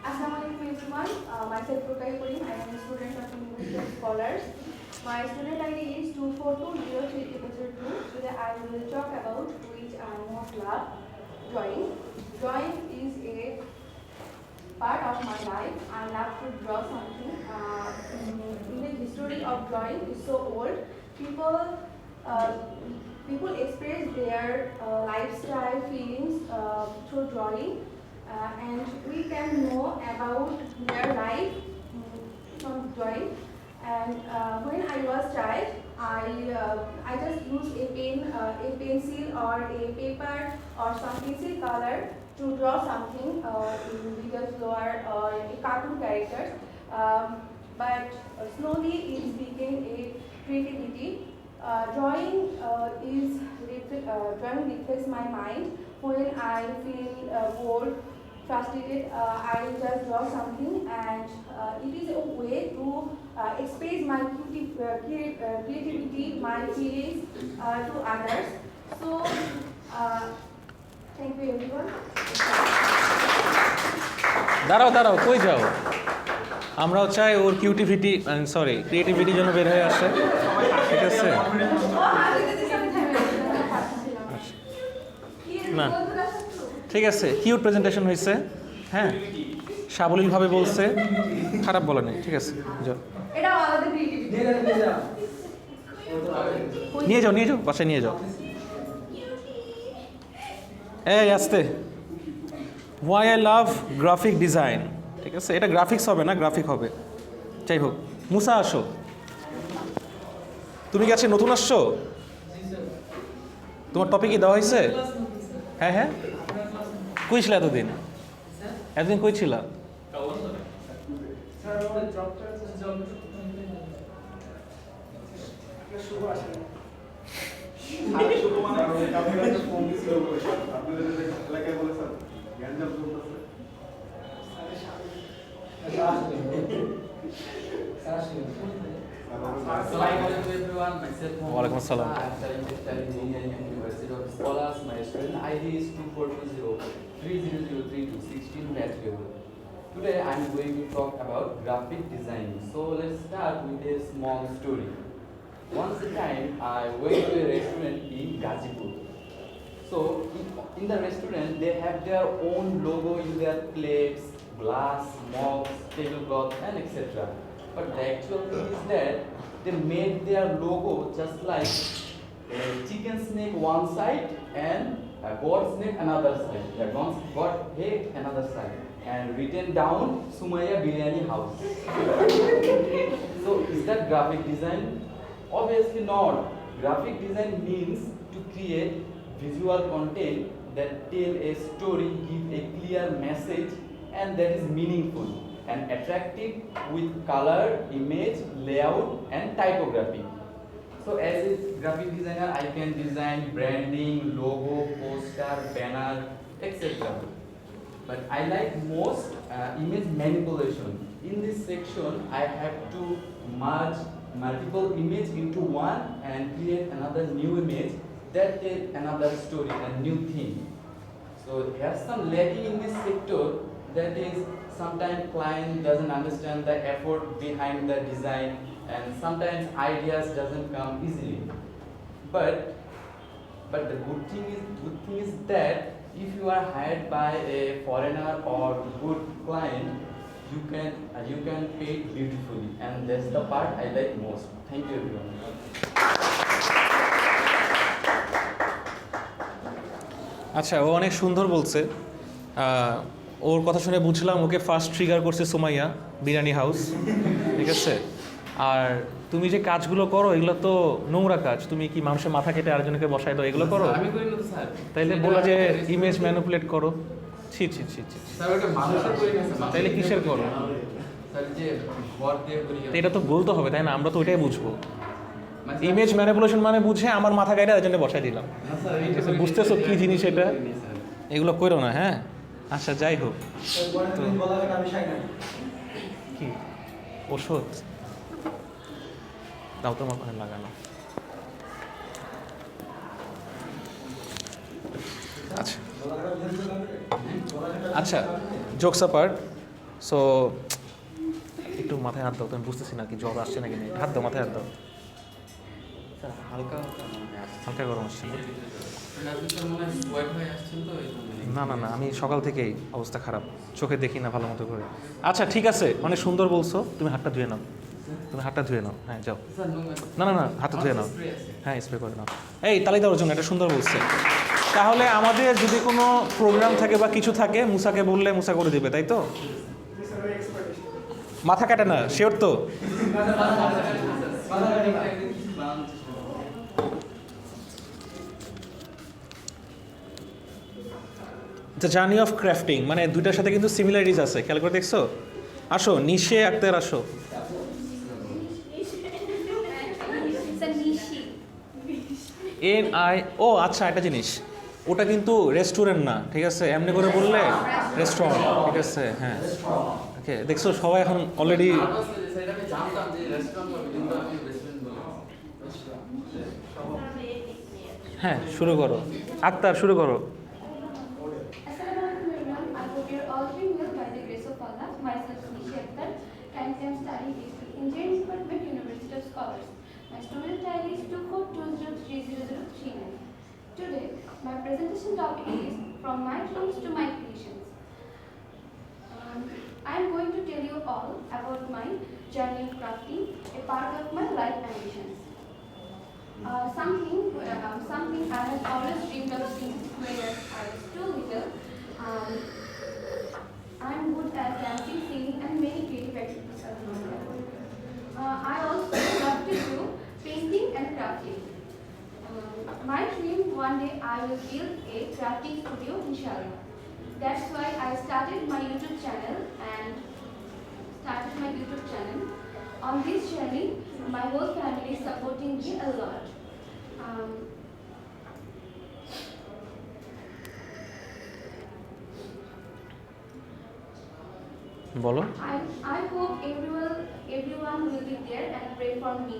Assalamualaikum everyone. Myself Rukaiya Karim. I am a student of University of Scholars. My student ID is 2420302. Today I will talk about which I most love, drawing. Drawing is a part of my life. I love to draw something. The history of drawing is so old. People express their lifestyle feelings through drawing. And we can know about their life from drawing. And when I was child, I just used a pen, a pencil or a paper or some pencil color to draw something with a flower or a cartoon characters. But slowly it became a creativity. Drawing reflects my mind. When I feel bored, frustrated, I just draw something, and it is a way to express my creativity, my feelings to others. So, thank you everyone. দাঁড়াও দাঁড়াও, কই যাও? আমরাও চাই ওর creativity যেন বের হয়ে আসে, ঠিক আছে? না, ঠিক আছে, কিউট প্রেজেন্টেশন হয়েছে, হ্যাঁ, সাবলীলভাবে বলছে, খারাপ বলে নেই, ঠিক আছে। যাও, নিয়ে যাও বাসায় নিয়ে যাও। এই আস্তে। Why I love graphic design, ঠিক আছে? এটা গ্রাফিক্স হবে না, গ্রাফিক হবে। যাই হোক, মুসা আসো। তুমি কি আজকে নতুন আসছো? তোমার টপিক কি দেওয়া হয়েছে? হ্যাঁ হ্যাঁ, কই ছিল এতদিন? কই ছিল? Assalamualaikum everyone. Myself Walaikum assalam. I'm studying engineering at University of Scholars. My student ID is 24203003216 batch level. Today I'm going to talk about graphic design. So let's start with a small story. Once a time I went to a restaurant in Gazipur. So in the restaurant they have their own logo in their plates, glass, mugs, tablecloth and etc. But the actual thing is that they made their logo just like a chicken snake one side and a goat snake another side. A goat head another side. And written down Sumaya Biryani House. So is that graphic design? Obviously not. Graphic design means to create visual content that tell a story, give a clear message and that is meaningful and attractive with color, image, layout and typography. So as a graphic designer, I can design branding, logo, poster, banner, etc. But I like most image manipulation. In this section, I have to merge multiple image into one and create another new image that tell another story and new thing. So there's some lacking in this sector, that is sometimes client doesn't understand the effort behind the design and sometimes ideas doesn't come easily. But the good thing is that if you are hired by a foreigner or good client, you can pay it beautifully, and that's the part I like most. Thank you everyone. আচ্ছা, ও অনেক সুন্দর বলছে। ওর কথা শুনে বুঝলাম okay first trigger করছে Sumaiya, biryani house, ঠিক আছে। আর তুমি যে কাজগুলো করো এগুলো তো নোংরা কাজ। তুমি কি মানুষের মাথা কেটে আরেকজনকে বসায় দাও, এগুলো করো? আমি করি না তো স্যার। তাইলে বলো যে ইমেজ ম্যানিপুলেট করো। ছি ছি ছি ছি। স্যার ওটা মানুষের করি না স্যার। তাইলে কিসের করো? স্যার যে ঘর দিয়ে করি। তো এটা তো বলতে হবে, তাই না? আমরা তো ওইটাই বুঝবো। ইমেজ ম্যানিপুলেশন মানে বুঝে আমার মাথা গাইডে আরেকজনে বসাই দিলাম। বুঝতেছো কি জিনিস এটা? এগুলো করো না, হ্যাঁ? আচ্ছা, যাই হোক। কি ওষুধ দাও তোমার ওখানে লাগানো। আচ্ছা আচ্ছা, জোকস অ্যাপার্ট। সো একটু মাথায় হাত দাও, তো আমি বুঝতেছি না কি জ্বর আসছে নাকি নেই। হাত দাও, মাথায় হাত দাও। স্যার হালকা হালকা গরম আসছে না? আপনি স্যার মনে হয় সোয়েট হয়ে আসছেন তো এই জন্য। না না না, আমি সকাল থেকেই অবস্থা খারাপ, চোখে দেখি না ভালো মতো করে। আচ্ছা ঠিক আছে, অনেক সুন্দর বলছো। তুমি হাতটা ধুয়ে নাও, তুমি হাতটা ধুয়ে নাও। হ্যাঁ যাও। স্যার নোংরা। না না না, হাতটা ধুয়ে নাও। স্প্রে আছে। হ্যাঁ স্প্রে করে নাও। এই তালি দেওয়ার জন্য, এটা সুন্দর বলছে। তাহলে আমাদের যদি কোনো প্রোগ্রাম থাকে বা কিছু থাকে, মুসাকে বললে মুসা করে দিবে, তাই তো? মাথা কাটে না, শিওর তো? দ্য জার্নি অফ ক্রাফটিং, মানে দুইটার সাথে কিন্তু সিমিলারিটিস আছে, খেয়াল করে দেখছো? আসো, নিশে আক্তার আসো। NI, ও আচ্ছা, একটা জিনিস, ওটা কিন্তু রেস্টুরেন্ট না, ঠিক আছে? এমনি করে বললে রেস্টুরেন্ট, ঠিক আছে? হ্যাঁ ওকে, দেখছো সবাই এখন অলরেডি। স্যার আমি জানতাম যে রেস্টুরেন্ট হবে, কিন্তু আমি রেস্টুরেন্ট বলি। হ্যাঁ শুরু করো, আক্তার শুরু করো। Assalamualaikum everyone. I hope you're all doing well by the grace of Allah. Myself Nishi Akhtar. Currently I'm studying history in Engineering Department, University of Scholars. My student ID is 242030039. Today, my presentation topic is From My Dreams to My Creations. I'm going to tell you all about my journey in crafting, a part of my life ambitions. Something I have always dreamed of since when I was too little. I'm good at dancing, singing, and many creative activities. I also love to do painting and crafting. My dream, one day I will build a crafting studio, inshallah. That's why I started my YouTube channel. On this journey, my whole family is supporting me a lot. বলো। I hope everyone will be there and pray for me.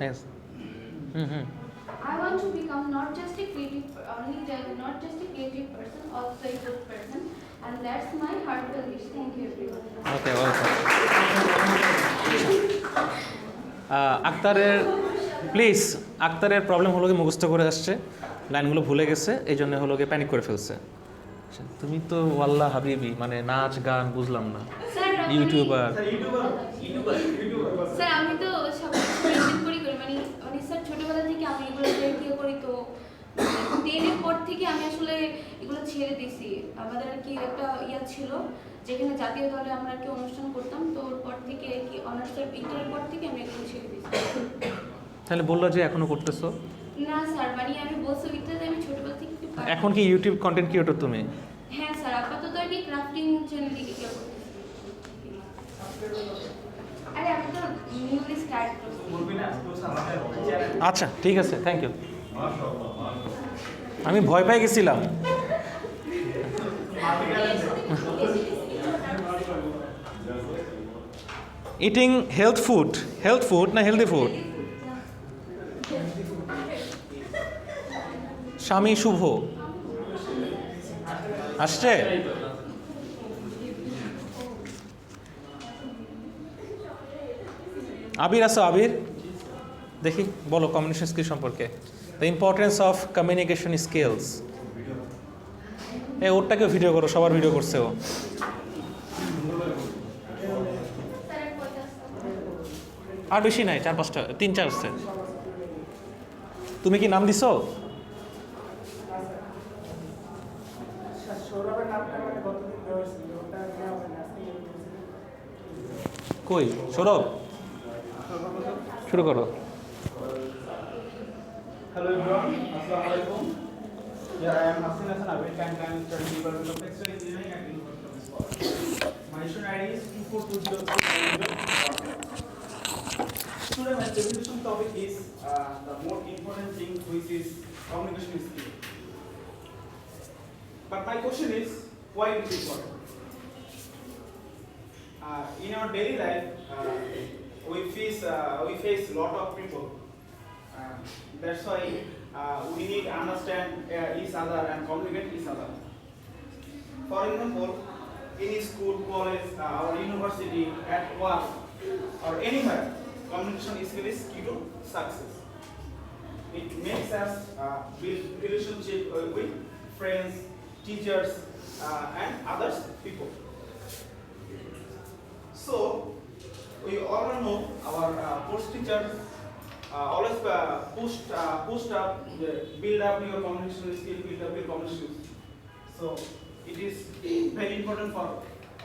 Yes. I want to become not just a creative person, also a good person, and that's my heartfelt wish. Thank you everyone. Okay, welcome. আক্তারের please, আক্তারের problem হলো কি মুখস্থ করে আসছে, লাইনগুলো ভুলে গেছে, এই জন্য হলো গিয়ে প্যানিক করে ফেলছে। তুমি তো ওয়াল্লাহ হাবিবি, মানে নাচ গান বুঝলাম না, ইউটিউবার। স্যার আমি তো সব মেনটেন করি মানে স্যার ছোটবেলা থেকে আমি এগুলো প্র্যাকটিস করি, তো 10-এর পর থেকে আমি আসলে এগুলো ছেড়ে দিছি। আমাদের আর কি একটা ছিল যেখানে জাতীয় দলে আমরা আর কি অনুষ্ঠান করতাম, তো ওর পর থেকে কি অনার্সের ইন্টারের পর থেকে আমি এগুলো ছেড়ে দিছি। তাহলে বললো যে এখনো করতেছো? না স্যার, মানে আমি বলছি ওইটাতে আমি ছোটবেলা থেকে একটু এখন কি ইউটিউব কন্টেন্ট ক্রিয়েটর তুমি? হ্যাঁ স্যার, আপাতত আর কি ক্রাফটিং চ্যানেলে কি করতেছি। আরে আমি তো নিউলি স্টার্ট করছি। আচ্ছা ঠিক আছে, থ্যাংক ইউ। আমি ভয় পেয়ে গেছিলাম। ইটিং হেলথ ফুড না হেলদি ফুড? স্বামী শুভ আসছে? আবির আসো, আবির দেখি বলো কমিউনিকেশন স্কিল সম্পর্কে। The importance of communication skills. ওরটাকে ভিডিও করো, সবার ভিডিও করছে ও। আর বেশি নাই, 4-5টা, 3-4 আছে। তুমি কি নাম দিছো? কই সৌরভ, শুরু করো। Hello everyone, Assalamu alaikum. Here I am Hassan Hassan Abid, and I am studying Department of Textile Engineering at University of Sport. My student ID is 2420. Student, my presentation topic is the most important thing, which is communication skill. But my question is, why it is important? In our daily life, we face a lot of people. That's why we need to understand each other and communicate each other. For example, in school, college, or university, at work, or anywhere, communication skill is key to success. It makes us build relationship with friends, teachers, and other people. So, we all know our post teachers always pushed up, build up your communication skill, build up your communication skill. So it is very important for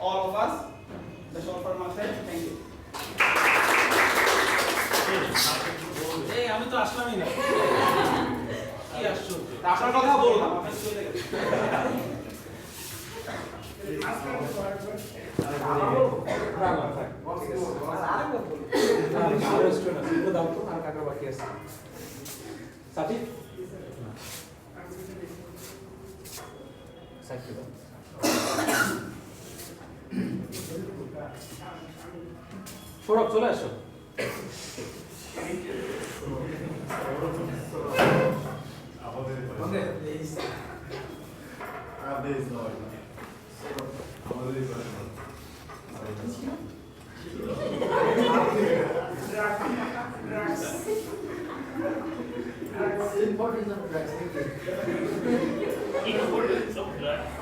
all of us. That's all for myself. Thank you. এই আমি তো আসলামই না, কি আসছো? আপনার কথা বললাম, আপনি চলে গেছেন। সৌরভ চলে আসো। Importance of drugs.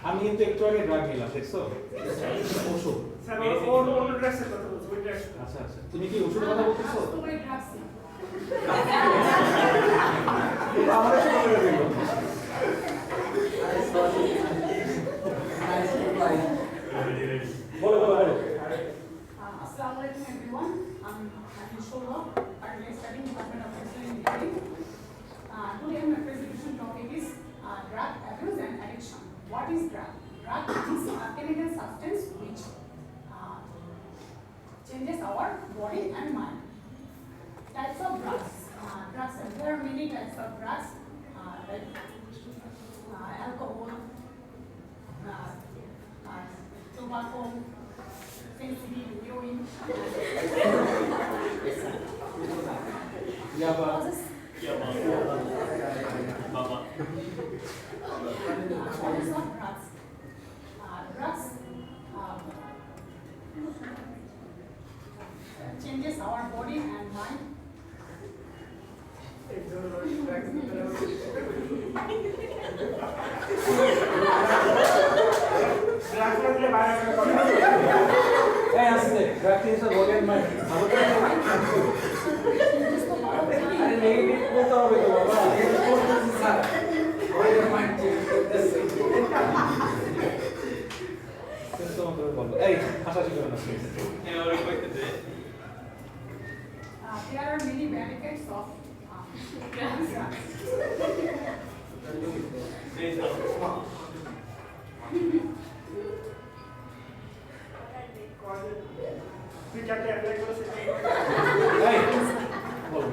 আমি কিন্তু একটু আগে ড্রাগ নিলাম, দেখছো? ওষুধ। আচ্ছা আচ্ছা, তুমি কি ওষুধের কথা বলতেছো? আমার এসে বলে দিল। বলো বলো বলো। Assalamu alaikum everyone. I'm Hafiz Shola. I'm studying Department of Textile Engineering. Today my presentation topic is drug abuse and addiction. What is drug? Drug is a chemical substance which changes our body and mind. Types of drugs. There are many types of drugs like alcohol, tobacco, penicillin, heroin. Causes of drugs. Drugs changes our body and mind. এই আসছে drug change of body and mind. আরে negative বলতে হবে তো বাবা, এটা করতেছি sir. Body and mind change করতেছি। তো তোমাকে বলবো এই হাসাহাসি করো না please. There are many bad effects of drugs. এই বলো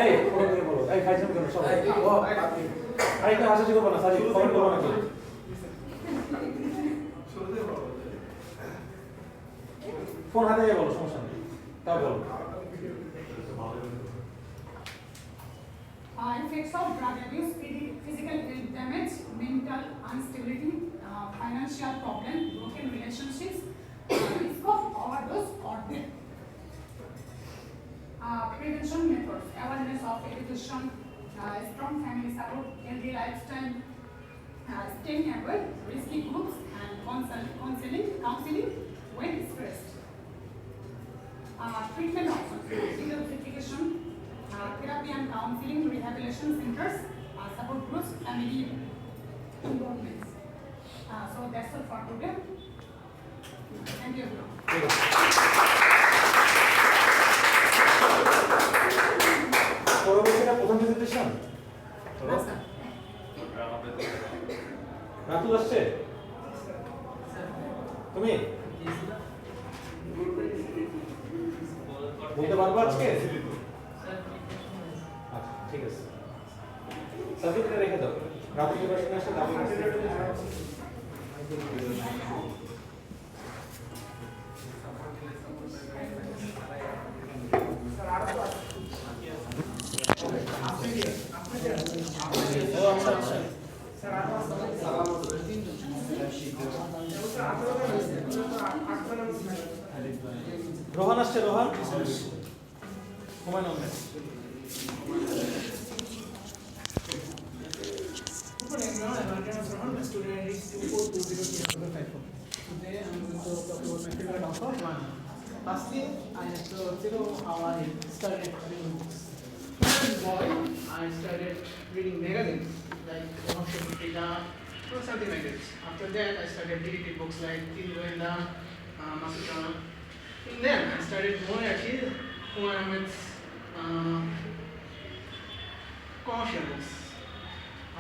এই বলো তুমি বলো এই খাইছেন কেন সবাই? ও আরে এটা হাসাহাসি করো না, সাজি কমেন্ট করো না। ফোন হাতে নিয়ে বলো, সমস্যা নেই, তাও বলো। Effects of drug abuse, physical health damage, mental instability, financial problem, broken relationships, risk of overdose or death. Prevention methods, awareness of education, strong family support, healthy lifestyle, staying away, risky groups, and counseling when stressed. Treatment options, detoxification, therapy and counseling, rehabilitation centers, support groups, family involvements. So that's all for today. Thank you everyone. পরবর্তীটা প্রথম presentation Ratul আসছে, তুমি বলতে পারবো আজকে? আচ্ছা ঠিক আছে, সাবজেক্টটা রেখে দাও। রাতুল ভার্সন আসছে তারপর রোহান আসছে, Rohan Humayun Ahmed. Today I'm going to talk about my favorite author, one. Firstly, I have to tell you how I started reading books. When I was a boy, I started reading magazines like Pika or something like that. After that, I started reading books like Til Goenda, Masukana. And then I started more actually Humayun Ahmed's commercial books.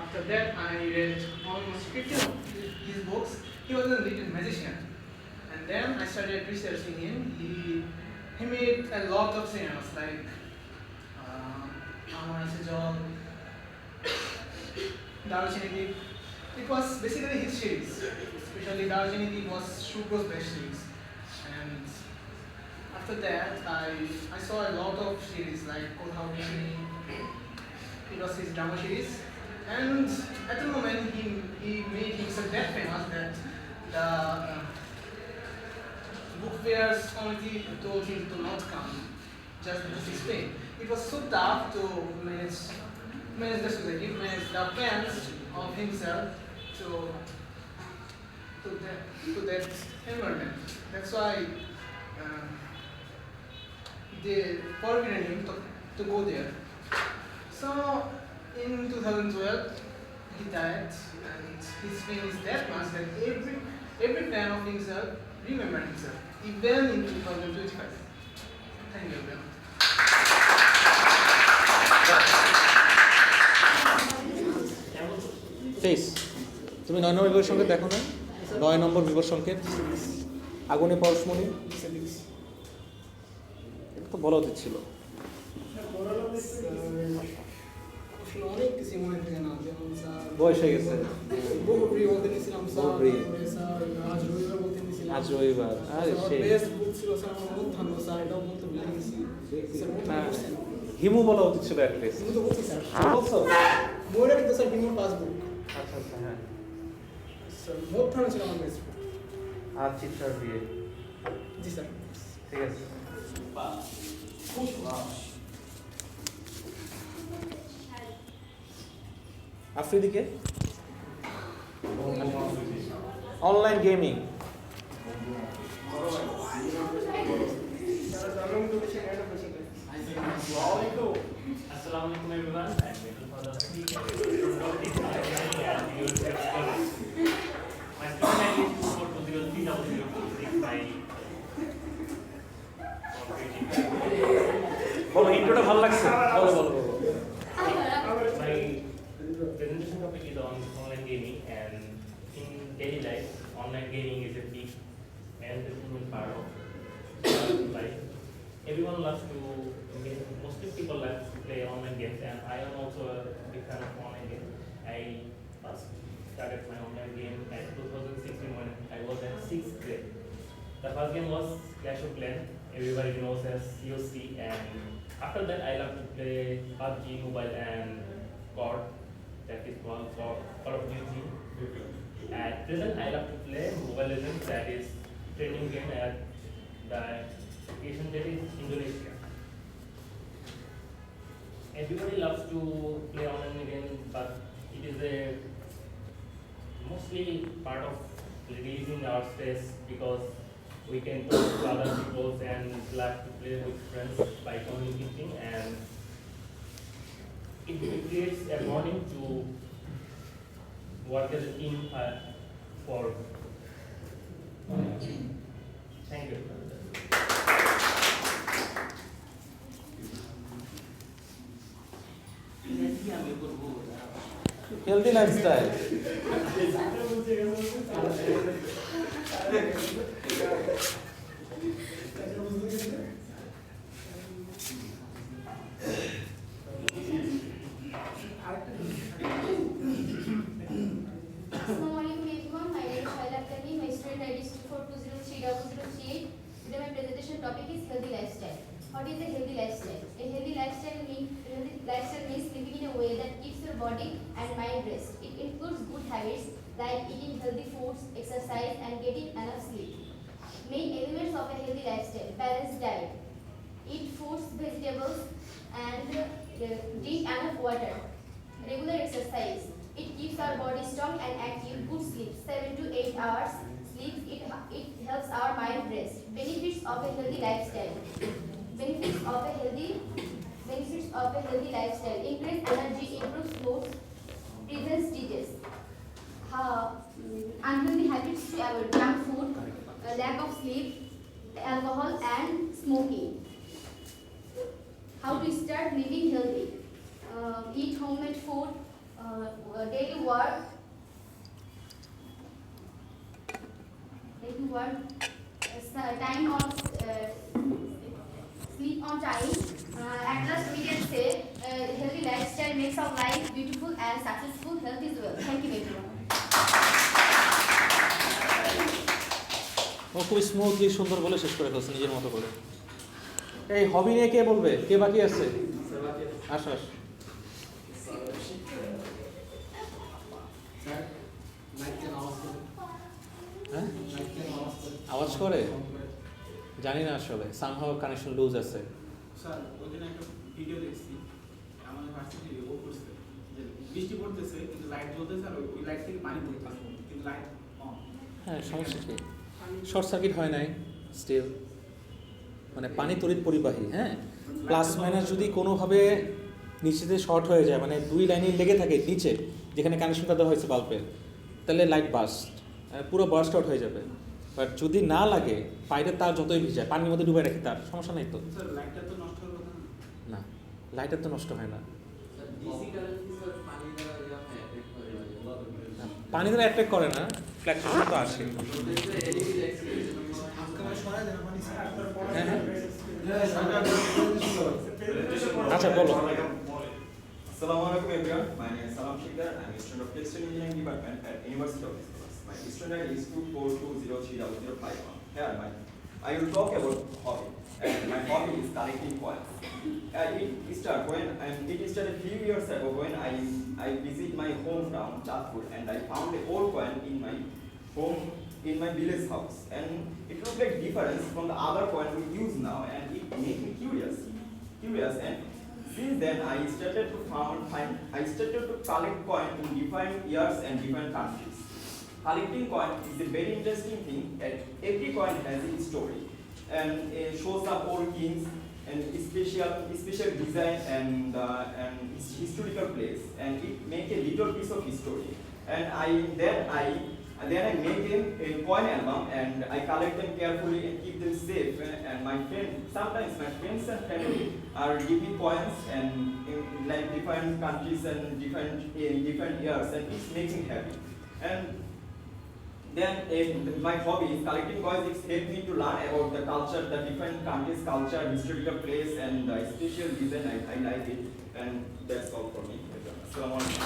After that, I read almost 50 of his books. He was a little magician. And then I started researching him. He made a lot of cinemas like Amar Sejol, Darjeeling Deep. It was basically his series. Especially Darjeeling Deep was Shugro's best series. And after that, I saw a lot of series like Kothao Kishini. It was his drama series. And at the moment, he made himself that famous that the book fairs committee told him to not come just because he's paid. It was so tough to manage the society, manage the fans of himself to that environment. That's why they forbidden him to go there. So in 2012, he died, and his fame is that much that every fan of himself remember himself, even in 2025. Thank you very much. Face, তুমি 9 নম্বর বিবর সংকেত দেখো না? 9 নম্বর বিবর সংকেত আগুনে পরশমণি, এটা তো বলা উচিত ছিল। অনেক কিছু মনে থাকে না, যেমন স্যার বয়স হয়ে গেছে, বহুপ্রিয় বলতে নিয়েছিলাম স্যার, বহুপ্রিয়। তারপরে স্যার আজ রবিবার বলতে নিয়েছিলাম, আজ রবিবার, আরে সেই বেস্ট বুক ছিল স্যার আমার মধ্যাহ্ন, স্যার এটাও বলতে ভুলে গেছি স্যার। না, হিমু বলা উচিত ছিল অ্যাটলিস্ট। তুমি তো বলছি স্যার, বলছো? বইটা কিন্তু স্যার হিমুর পাসবুক আচ্ছা আচ্ছা, হ্যাঁ। স্যার মধ্যাহ্ন ছিল আমার বেস্ট বুক। আর চিত্রার বিয়ে, জি স্যার। ঠিক আছে। আফ্রিদিকে online gaming, Assalamualaikum everyone. I'm waiting for the speaker. My student ID is 24203006. বলো ইন্ট্রোটা ভালো লাগছে, বলো বলো বলো। My presentation topic is on online gaming, and in daily life, online gaming is a big and important part of life. Everyone loves to game. Mostly people like to play online games, and I am also a big fan of online games. I first started my online game at 2016 when I was in 6th grade. The first game was Clash of Clans, everybody knows as COC, and after that I love to play PUBG Mobile and COD, that is called Call of Duty. At present I love to play Mobile Legends, that is training game at the location that is Indonesia. Everybody loves to play online game, but it is a mostly part of releasing our stress because we can talk to other people and love to play with friends by communicating, and it creates a bonding to work as a team for. Thank you. Healthy lifestyle Assalamualaikum everyone. My name is Shaila Akhtar. My student ID is 242030038. Today my presentation topic is healthy lifestyle. What is a healthy lifestyle? A healthy lifestyle means living in a way that keeps your body and mind rest. It includes good habits like eating healthy foods, exercise, and getting enough sleep. Main elements of a healthy lifestyle: balanced diet, eat fruits, vegetables, and drink enough water. Regular exercise. It keeps our body strong and active. Good sleep, 7 to 8 hours sleep. It helps our mind rest. Benefits of a healthy lifestyle. Benefits of a healthy lifestyle: increase energy, improves moods, prevents disease. Unhealthy habits to avoid: junk food, lack of sleep, alcohol, and smoking. How to start living healthy? Eat homemade food, daily work, time on sleep on time. At last, we can say healthy lifestyle makes our life beautiful and successful. Health is wealth. Thank you everyone. ও খুব smoothly সুন্দর বলে শেষ করে ফেলছে নিজের মতো করে। এই হবি নিয়ে কে বলবে? কে বাকি আছে? আসো আসো। হ্যাঁ আওয়াজ করে জানি না আসলে সামহাও কানেকশন লুজ আছে। স্যার ওইদিন একটা ভিডিও দেখছি আমাদের ভার্সিটি ও করছে যে বৃষ্টি পড়তেছে কিন্তু লাইট জ্বলতেছে আর ওই লাইট থেকে পানি পড়তেছে কিন্তু লাইট অন। হ্যাঁ সমস্যা কি, শর্ট সার্কিট হয় নাই স্টিল, মানে পানি তড়িৎ পরিবাহী। হ্যাঁ প্লাস মাইনাস যদি কোনোভাবে নিচেতে শর্ট হয়ে যায়, মানে দুই লাইনে লেগে থাকে নিচে যেখানে কানেকশনটা দেওয়া হয়েছে বাল্বের, তাহলে লাইট বাস্ট, পুরো বাস্ট আউট হয়ে যাবে। বাট যদি না লাগে, বাইরের তার যতই ভিজায় পানির মধ্যে ডুবে রাখি তার সমস্যা নেই তো। না লাইটার তো নষ্ট হয় না, পানি দ্বারা অ্যাট্রাক্ট করে না, ফ্ল্যাকচুয়েশন তো আসে। আচ্ছা বলো। Assalamualaikum everyone. My name is Salam Shikdar. I'm a student of Textile Engineering Department at University of Discourse. My student ID is 242030051. Here, I will talk about hobby. And my hobby is collecting coins. It started a few years ago when I visit my hometown, Chatpur, and I found an old coin in my home, in my village house. And it looked like difference from the other coin we use now, and it made me curious. And since then, I started to collect coin in different years and different countries. Collecting coin is a very interesting thing, and every coin has a story, and it shows up old kings and special design and historical place, and it make a little piece of history. And then I make a coin album, and I collect them carefully and keep them safe. And sometimes my friends and family are giving coins and in like different countries and different years, and it makes me happy. And then my hobby is collecting coins. It's helped me to learn about the culture, the different countries' culture, historical place, and special design. I like it, and that's all for me. Assalamualaikum.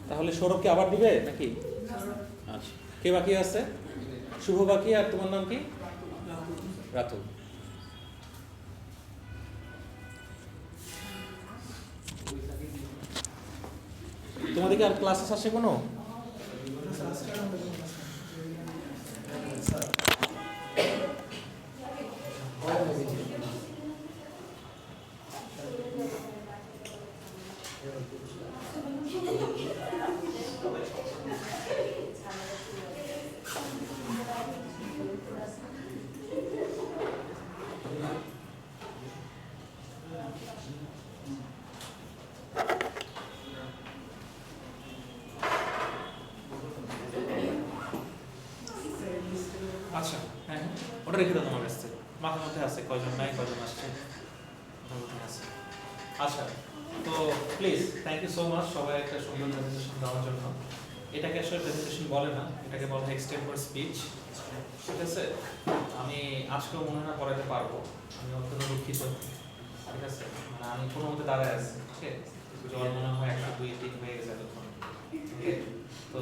তাহলে সৌরভকে আবার দিবে নাকি? কে বাকি আছে? শুভ বাকি, আর তোমার নাম কি? রাতুল। তোমাদের কি আর ক্লাসেস আছে কোনো? আচ্ছা, হ্যাঁ হ্যাঁ, ওটা রেখে দাও তোমার কাছে, মাথার মধ্যে আছে কয়জন নাই কয়জন আসছে মাথার মধ্যে আছে। আচ্ছা, তো please thank you so much সবাই একটা সুন্দর প্রেজেন্টেশন দেওয়ার জন্য। এটাকে আসলে প্রেজেন্টেশন বলে না, এটাকে বলা হয় এক্সটেম্পোর স্পিচ। ঠিক আছে, আমি আজকেও মনে হয় না পড়াতে পারবো, আমি অত্যন্ত দুঃখিত। ঠিক আছে, মানে আমি কোনো মতে দাঁড়ায় আছি, ঠিক আছে, জ্বর মনে হয় 102-3 হয়ে গেছে তখন। তো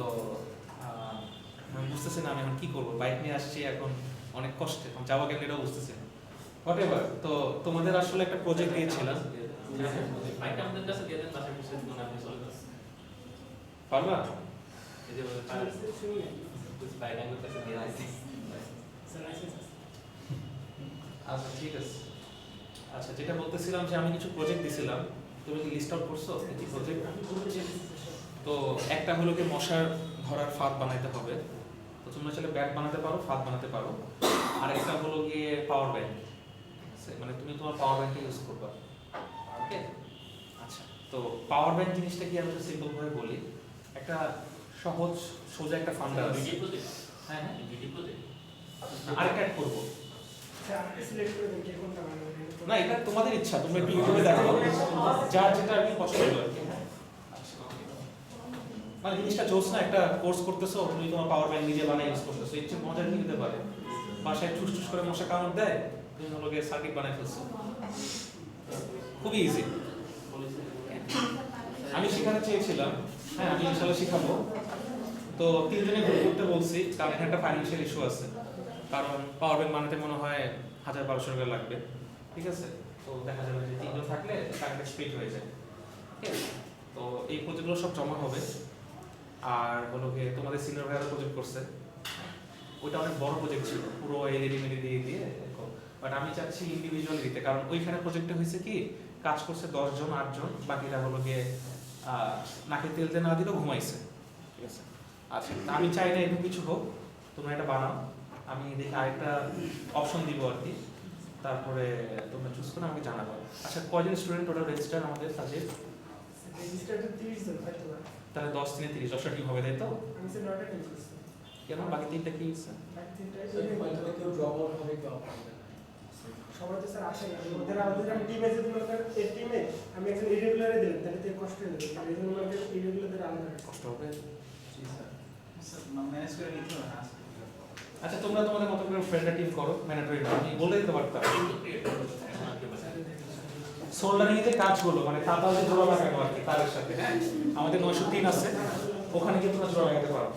আমি বুঝতেছি না আমি এখন কি করবো, বাইক নিয়ে আসছি এখন অনেক কষ্টে, এখন যাবো কেন এটাও বুঝতেছি না। হোয়াট এভার, তো তোমাদের আসলে একটা প্রজেক্ট দিয়েছিলাম, বাইকটা আমাদের কাছে দিয়ে দেন, বাসায় বসে দিন, আপনি চলে যান। পারবা? এই যে বাইক আমার কাছে দিয়ে আসছি। আচ্ছা ঠিক আছে। আচ্ছা, যেটা বলতেছিলাম যে আমি কিছু প্রজেক্ট দিছিলাম, তুমি কি লিস্ট আউট করছো কি প্রজেক্ট? তো একটা হলো কি মশার ধরার ফাঁদ বানাইতে হবে, তো তোমরা চাইলে ব্যাট বানাতে পারো, ফাঁদ বানাতে পারো। আর একটা হলো গিয়ে পাওয়ার ব্যাংক, মানে তুমি তোমার পাওয়ার ব্যাংকটা ইউজ করবা। ওকে, আচ্ছা, তো পাওয়ার ব্যাংক জিনিসটা কি আমি সিম্পল ভাবে বলি, একটা সহজ সোজা একটা ফান্ডা আছে। হ্যাঁ হ্যাঁ, আরেকটা অ্যাড করবো না, এটা তোমাদের ইচ্ছা, তোমরা একটু ইউটিউবে দেখো, যার যেটা আর কি পছন্দ আর কি। মানে জিনিসটা জোস না, একটা কোর্স করতেছো, তুমি তোমার পাওয়ার ব্যাংক নিজে বানাই ইউজ করতেছো, ইচ্ছে মজা কি দিতে পারে, বাসায় ঠুস ঠুস করে মশা কামড় দেয়, তুমি হলো গিয়ে সার্কিট বানাই ফেলছো, খুবই ইজি। আমি শেখাতে চেয়েছিলাম, হ্যাঁ আমি ইনশাআল্লাহ শেখাবো। তো 3 জনে গ্রুপ করতে বলছি, কারণ এখানে একটা ফাইন্যান্সিয়াল ইস্যু আছে, কারণ পাওয়ার ব্যাংক বানাতে মনে হয় 1000-1200 টাকা লাগবে। ঠিক আছে, তো দেখা যাবে যে 3 জন থাকলে টাকাটা স্প্লিট হয়ে যায়। ঠিক আছে, তো এই প্রজেক্টগুলো সব জমা হবে। আর হলো গিয়ে তোমাদের সিনিয়র ভাইরা প্রজেক্ট করছে, ওইটা অনেক বড় প্রজেক্ট ছিল, পুরো এলইডি মেডি দিয়ে বাট আমি চাচ্ছি ইন্ডিভিজুয়াল দিতে, কারণ ওইখানে প্রজেক্টটা হয়েছে কি কাজ করছে 10 জন 8 জন, বাকিরা হলো গিয়ে নাকে তেল না দিলেও ঘুমাইছে। ঠিক আছে, আচ্ছা, আমি চাই না এরকম কিছু হোক, তোমরা এটা বানাও, আমি দেখি আরেকটা অপশন দিব আর কি, তারপরে তোমরা চুজ করে আমাকে জানাবো। আচ্ছা, কয়জন স্টুডেন্ট টোটাল রেজিস্টার আমাদের সাবজেক্ট? রেজিস্টারে 30 জন থাকতে পারে। তাহলে 10 থেকে 30 10টা টিম হবে, তাই তো? আমি স্যার নয়টা টিম করছি। কেন বাকি 3টা কি হচ্ছে? বাকি 3টা হয়তো কেউ ড্রপ আউট হবে, কেউ আউট হবে। সবাই তো স্যার আসে না, ওদের আমি টিমে যদি মনে করেন এই টিমে আমি একজন ইরেগুলারে দিলাম, তাহলে তো কষ্ট হয়ে যাবে, এই জন্য আমাকে ইরেগুলারদের আলাদা কষ্ট হবে। জি স্যার, স্যার ম্যানেজ করে নিতে হবে না। আচ্ছা, তোমরা তোমাদের মতো করে ফ্রেন্ডরা টিম করো, ম্যানেটরি না, আমি বলে দিতে পারতাম। সোল্ডারিংতে কাজগুলো মানে তাতাল যে জোড়া লাগানো আর কি তারের সাথে, হ্যাঁ আমাদের 903 আছে, ওখানে গিয়ে তোমরা জোড়া লাগাতে পারো।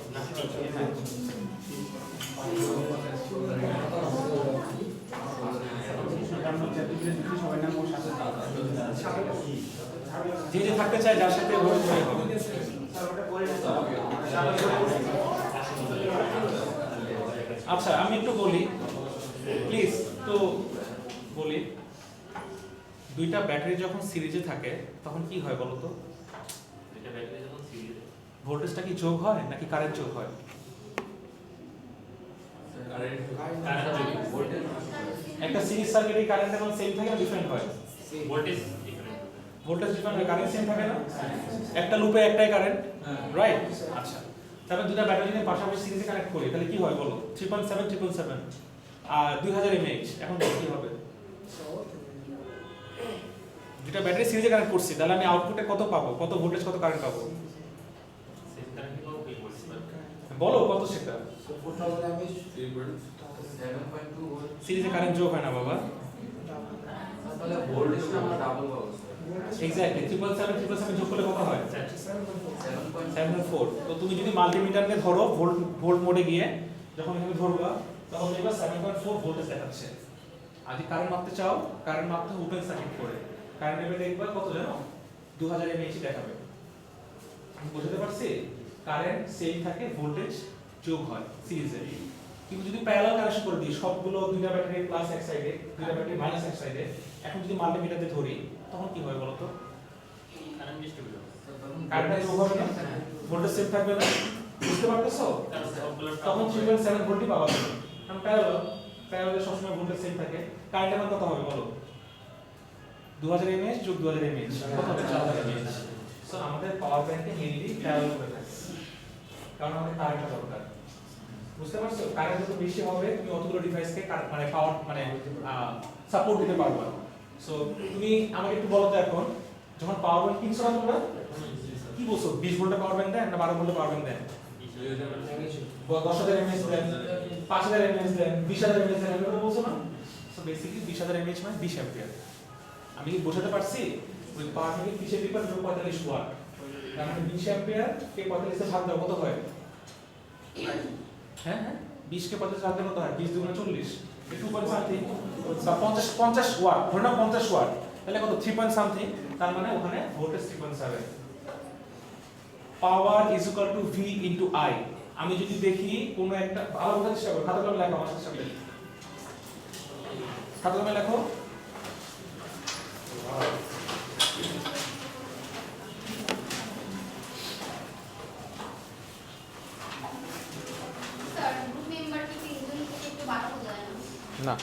যে যে থাকতে চায় যার সাথে হবে। আচ্ছা, আমি একটু বলি প্লিজ, তো বলি, দুইটা ব্যাটারি যখন সিরিজে থাকে তখন কি হয় বলো তো? দুইটা ব্যাটারি যখন সিরিজে, ভোল্টেজটা কি যোগ হয় নাকি কারেন্ট যোগ হয়? একটা সিরিজ সার্কিটে কারেন্ট এখন সেম থাকে না ডিফারেন্ট হয়? ভোল্টেজ ডিফারেন্ট, ভোল্টেজ ডিফারেন্ট হয়, কারেন্ট সেম থাকে না? একটা লুপে একটাই কারেন্ট, রাইট? আচ্ছা, তাহলে দুটো ব্যাটারি নিয়ে পাশাপাশি সিরিজে কানেক্ট করি, তাহলে কি হয় বলো? 3.7 আর 2000 mAh, এখন কি হবে? দুটো ব্যাটারি সিরিজে কানেক্ট করছি, তাহলে আমি আউটপুটে কত পাবো, কত ভোল্টেজ কত কারেন্ট পাবো? সেম কারেন্ট পাবো কি বলছি বলো কত সেটা? 7.2 ভোল্ট। সিরিজে কারেন্ট যোগ হয় না বাবা, তাহলে ভোল্টেজটা আমরা ডাবল পাবো স্যার। এক্স্যাক্টলি 777 যোগ করলে কত হয় 7.4। তো তুমি যদি মাল্টিমিটারকে ধরো ভোল্ট মোডে গিয়ে যখন এখানে ধরবা তখন দেখবা 7.4 ভোল্টেজ দেখাচ্ছে। আর যদি কারেন্ট মাপতে চাও, কারেন্ট মাপতে ওপেন সার্কিট করে কারেন্ট লেভেল দেখবা কত জানো 2000 mAh দেখাবে। আমি বুঝতে পারছি? কারেন্ট সেম থাকে, ভোল্টেজ যোগ হয় সিরিজে। কিন্তু যদি প্যারালাল কানেকশন করে দিই, সবগুলো দুইটা ব্যাটারি প্লাস এক সাইডে, দুইটা ব্যাটারি মাইনাস এক সাইডে, এখন যদি মাল্টিমিটার দিয়ে ধরি তখন কি হয় বলো তো? কারেন্ট ডিস্ট্রিবিউট হবে। কারেন্টটা যোগ হবে না, ভোল্টেজ সেম থাকবে না। বুঝতে পারতেছো? তখন 3.7 ভোল্টই পাওয়া যাবে। কারণ প্যারালালে সবসময় ভোল্টেজ সেম থাকে। কারেন্টের মান কত হবে বলো? 2000 mAh যোগ 2000 mAh কত হবে? 4000 mAh। সো আমাদের পাওয়ার ব্যাংকে মেইনলি প্যারালাল করে থাকে, কারণ আমাদের কারেন্টটা দরকার। বুঝতে পারছো? কারেন্ট যত বেশি হবে তুমি অতগুলো ডিভাইসকে মানে পাওয়ার মানে সাপোর্ট দিতে পারবে। সো তুমি আমাকে একটু বলো তো এখন, যখন পাওয়ার ব্যাংক কিনছো না তোমরা, কি বলছো? 20 ভোল্টের পাওয়ার ব্যাংক দেন না 12 ভোল্টের পাওয়ার ব্যাংক দেন? 10,000 mAh দেন, 5,000 mAh দেন, 20,000 mAh দেন, এগুলো বলছো না? সো বেসিক্যালি 20,000 mAh মানে 20 অ্যাম্পিয়ার। আমি কি বোঝাতে পারছি? ওই পাওয়ার ব্যাংকে কিসের বিপরীত 45 ওয়াট, তার মানে 20 অ্যাম্পিয়ার কে 45 এর ভাগ দাও কত হয়? হ্যাঁ 20 কে 50 ভাগ দিলে কত হয়? 20 দুগুণে 40, 2 পয়েন্ট সামথিং বা 50 ওয়াট, ধরে নাও 50 ওয়াট, তাহলে কত? 3 পয়েন্ট সামথিং। তার মানে ওখানে voltage 3.7। Power is equal two V into I. আমি যদি দেখি কোনো একটা ভালো কথা চেষ্টা করো, খাতা কলমে লেখো আমার সাথে, খাতা কলমে লেখো। স্যার গ্রুপ মেম্বারকে তিনজন থেকে একটু বাড়ানো যায় না? না,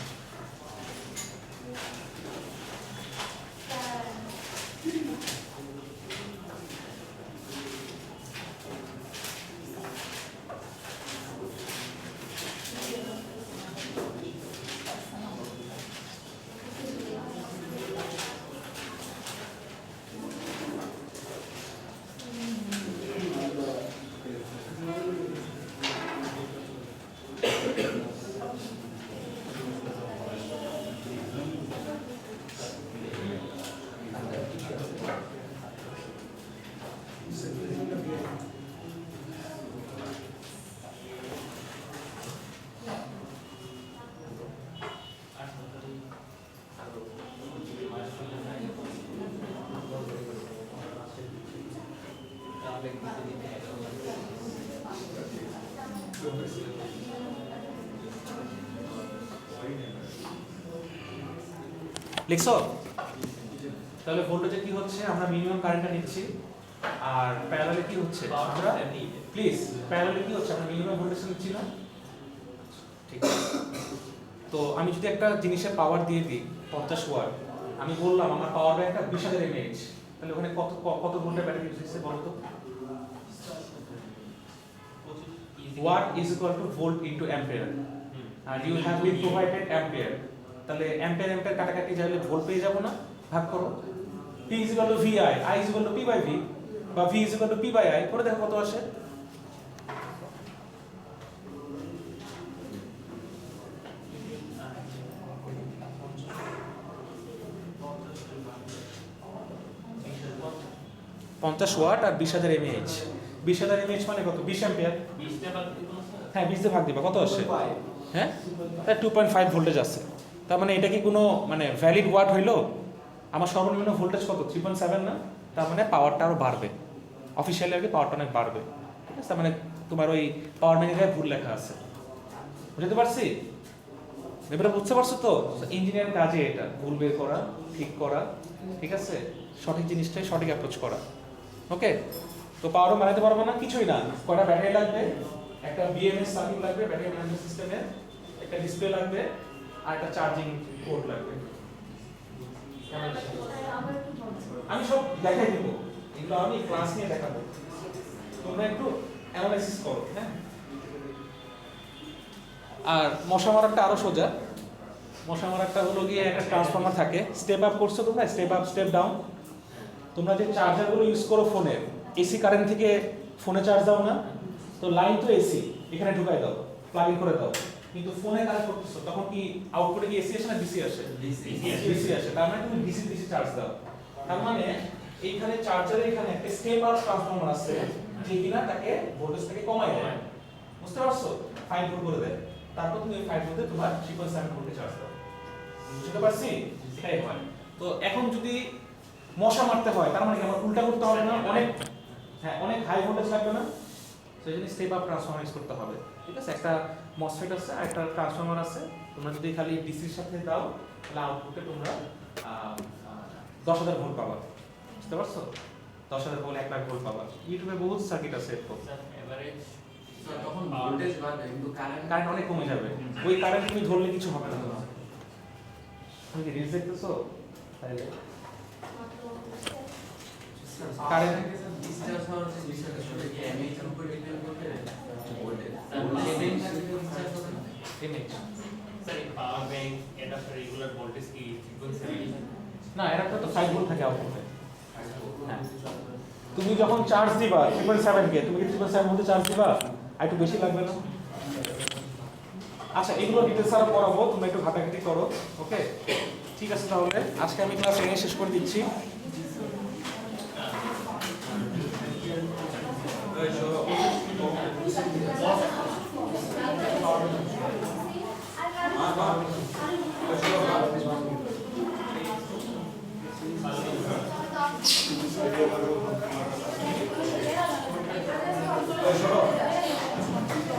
লিখছো? তাহলে ভোল্টেজে কি হচ্ছে? আমরা মিনিমাম কারেন্টটা নিচ্ছি, আর প্যারালালে কি হচ্ছে? আমরা প্লিজ প্যারালালে কি হচ্ছে? আমরা মিনিমাম ভোল্টেজ নিচ্ছি না? ঠিক আছে। তো আমি যদি একটা জিনিসের পাওয়ার দিয়ে দিই 50 ওয়াট, আমি বললাম আমার পাওয়ার ব্যাংকটা 20,000 mAh, তাহলে ওখানে কত ভোল্টের ব্যাটারি ইউজ হচ্ছে বলো তো? Watt is equal to volt into ampere, আর you have been provided ampere. তাহলে অ্যাম্পিয়ার কাটাকাটি যাইলে ভোল্ট পেয়ে যাব না? ভাগ করো। P is equal to VI, I is equal to P by V, বা V is equal to P by I, করে দেখো কত আসে। পঞ্চাশ ওয়াট আর 20,000 mAh। 20,000 mAh মানে কত? 20 অ্যাম্পিয়ার। হ্যাঁ 20 দিয়ে ভাগ দিবা, কত আসে? হ্যাঁ 2.5 ভোল্টেজ আছে। তার মানে এটা কি কোনো মানে ভ্যালিড ওয়াট হইলো? আমার সর্বনিম্ন ভোল্টেজ কত? 3.7 না? তার মানে পাওয়ারটা আরো বাড়বে, অফিসিয়ালি আর কি পাওয়ারটা অনেক বাড়বে। ঠিক আছে, তার মানে তোমার ওই পাওয়ার ম্যানেজারে ভুল লেখা আছে। বুঝতে পারছি? এবারে বুঝতে পারছো তো? ইঞ্জিনিয়ারিং কাজে এটা ভুল বের করা, ঠিক করা, ঠিক আছে, সঠিক জিনিসটাই সঠিক অ্যাপ্রোচ করা। ওকে, তো পাওয়ারও বানাতে পারবো না, কিছুই না। কয়টা ব্যাটারি লাগবে, একটা বিএমএস সার্কিট লাগবে, ব্যাটারি ম্যানেজমেন্ট সিস্টেমে একটা ডিসপ্লে লাগবে, আর একটা চার্জিং পোর্ট লাগবে। আমি সব দেখাই দেবো, এগুলো আমি ক্লাস নিয়ে দেখাবো, তোমরা একটু অ্যানালাইসিস করো। হ্যাঁ, আর মশা মারাটা আরো সোজা। মশা মারাটা হলো গিয়ে একটা ট্রান্সফরমার থাকে, স্টেপ আপ করছো তোমরা, স্টেপ আপ স্টেপ ডাউন। তোমরা যে চার্জারগুলো ইউজ করো ফোনের, এসি কারেন্ট থেকে ফোনে চার্জ দাও না, তো লাইন তো এসি, এখানে ঢুকাই দাও, প্লাগ ইন করে দাও, কিন্তু ফোনে কানেক্ট করতেছো তখন কি আউটপুটে কি এসি আসে না ডিসি আসে? ডিসি আসে। তার মানে তুমি ডিসি চার্জ দাও। তার মানে এইখানে চার্জারে এখানে একটা স্টেপ আপ ট্রান্সফরমার আছে যে কিনা তাকে ভোল্টেজটাকে কমায় দেয়, বুঝতে পারছো? 5 ভোল্ট করে দেয়, তারপর তুমি ওই 5 ভোল্টে তোমার 3.7 ভোল্টে চার্জ দাও। বুঝতে পারছি? এটাই হয়। তো এখন যদি মশা মারতে হয় তার মানে কি আমার উল্টা করতে হবে না? অনেক অনেক হাই ভোল্টেজ লাগবে না? তো এই জন্য স্টেপ আপ ট্রান্সফরমার ইউজ করতে হবে, ঠিক আছে? একটা মসফেট আছে আর একটা ট্রান্সফরমার আছে, তোমরা যদি খালি ডিসির সাথে দাও তাহলে আউটপুটে তোমরা 10,000 ভোল্ট পাবা, বুঝতে পারছো? 10,000 ভোল্ট 1 লাখ ভোল্ট পাবা। ইউটিউবে বহুত সার্কিট আছে এরকম। এভারেজ তখন ভোল্টেজ বাড়বে কিন্তু কারেন্ট অনেক কমে যাবে, ওই কারেন্ট তুমি ধরলে কিছু হবে না তোমার। তুমি কি রিলস দেখতেছো? তাহলে কারেন্ট ডিসচার্জ হওয়ার যে বিষয়টা সেটা কি এমএইচ এর উপর ডিপেন্ড করবে voltage image sir power bank adapter regular voltage কি 3.7? না, এর একটা তো 5 ভোল্ট থাকে আউটপুটে। হ্যাঁ, তুমি যখন চার্জ দিবা 3.7 কে, তুমি কি 3.7 ভোল্টে চার্জ দিবা? আর একটু বেশি লাগবে না? আচ্ছা, এগুলো ডিটেইলস আরো পড়াবো, তোমরা একটু ঘাটাঘাটি করো, ওকে? ঠিক আছে, তাহলে আজকে আমি ক্লাস এখানে শেষ করে দিচ্ছি। Thank you.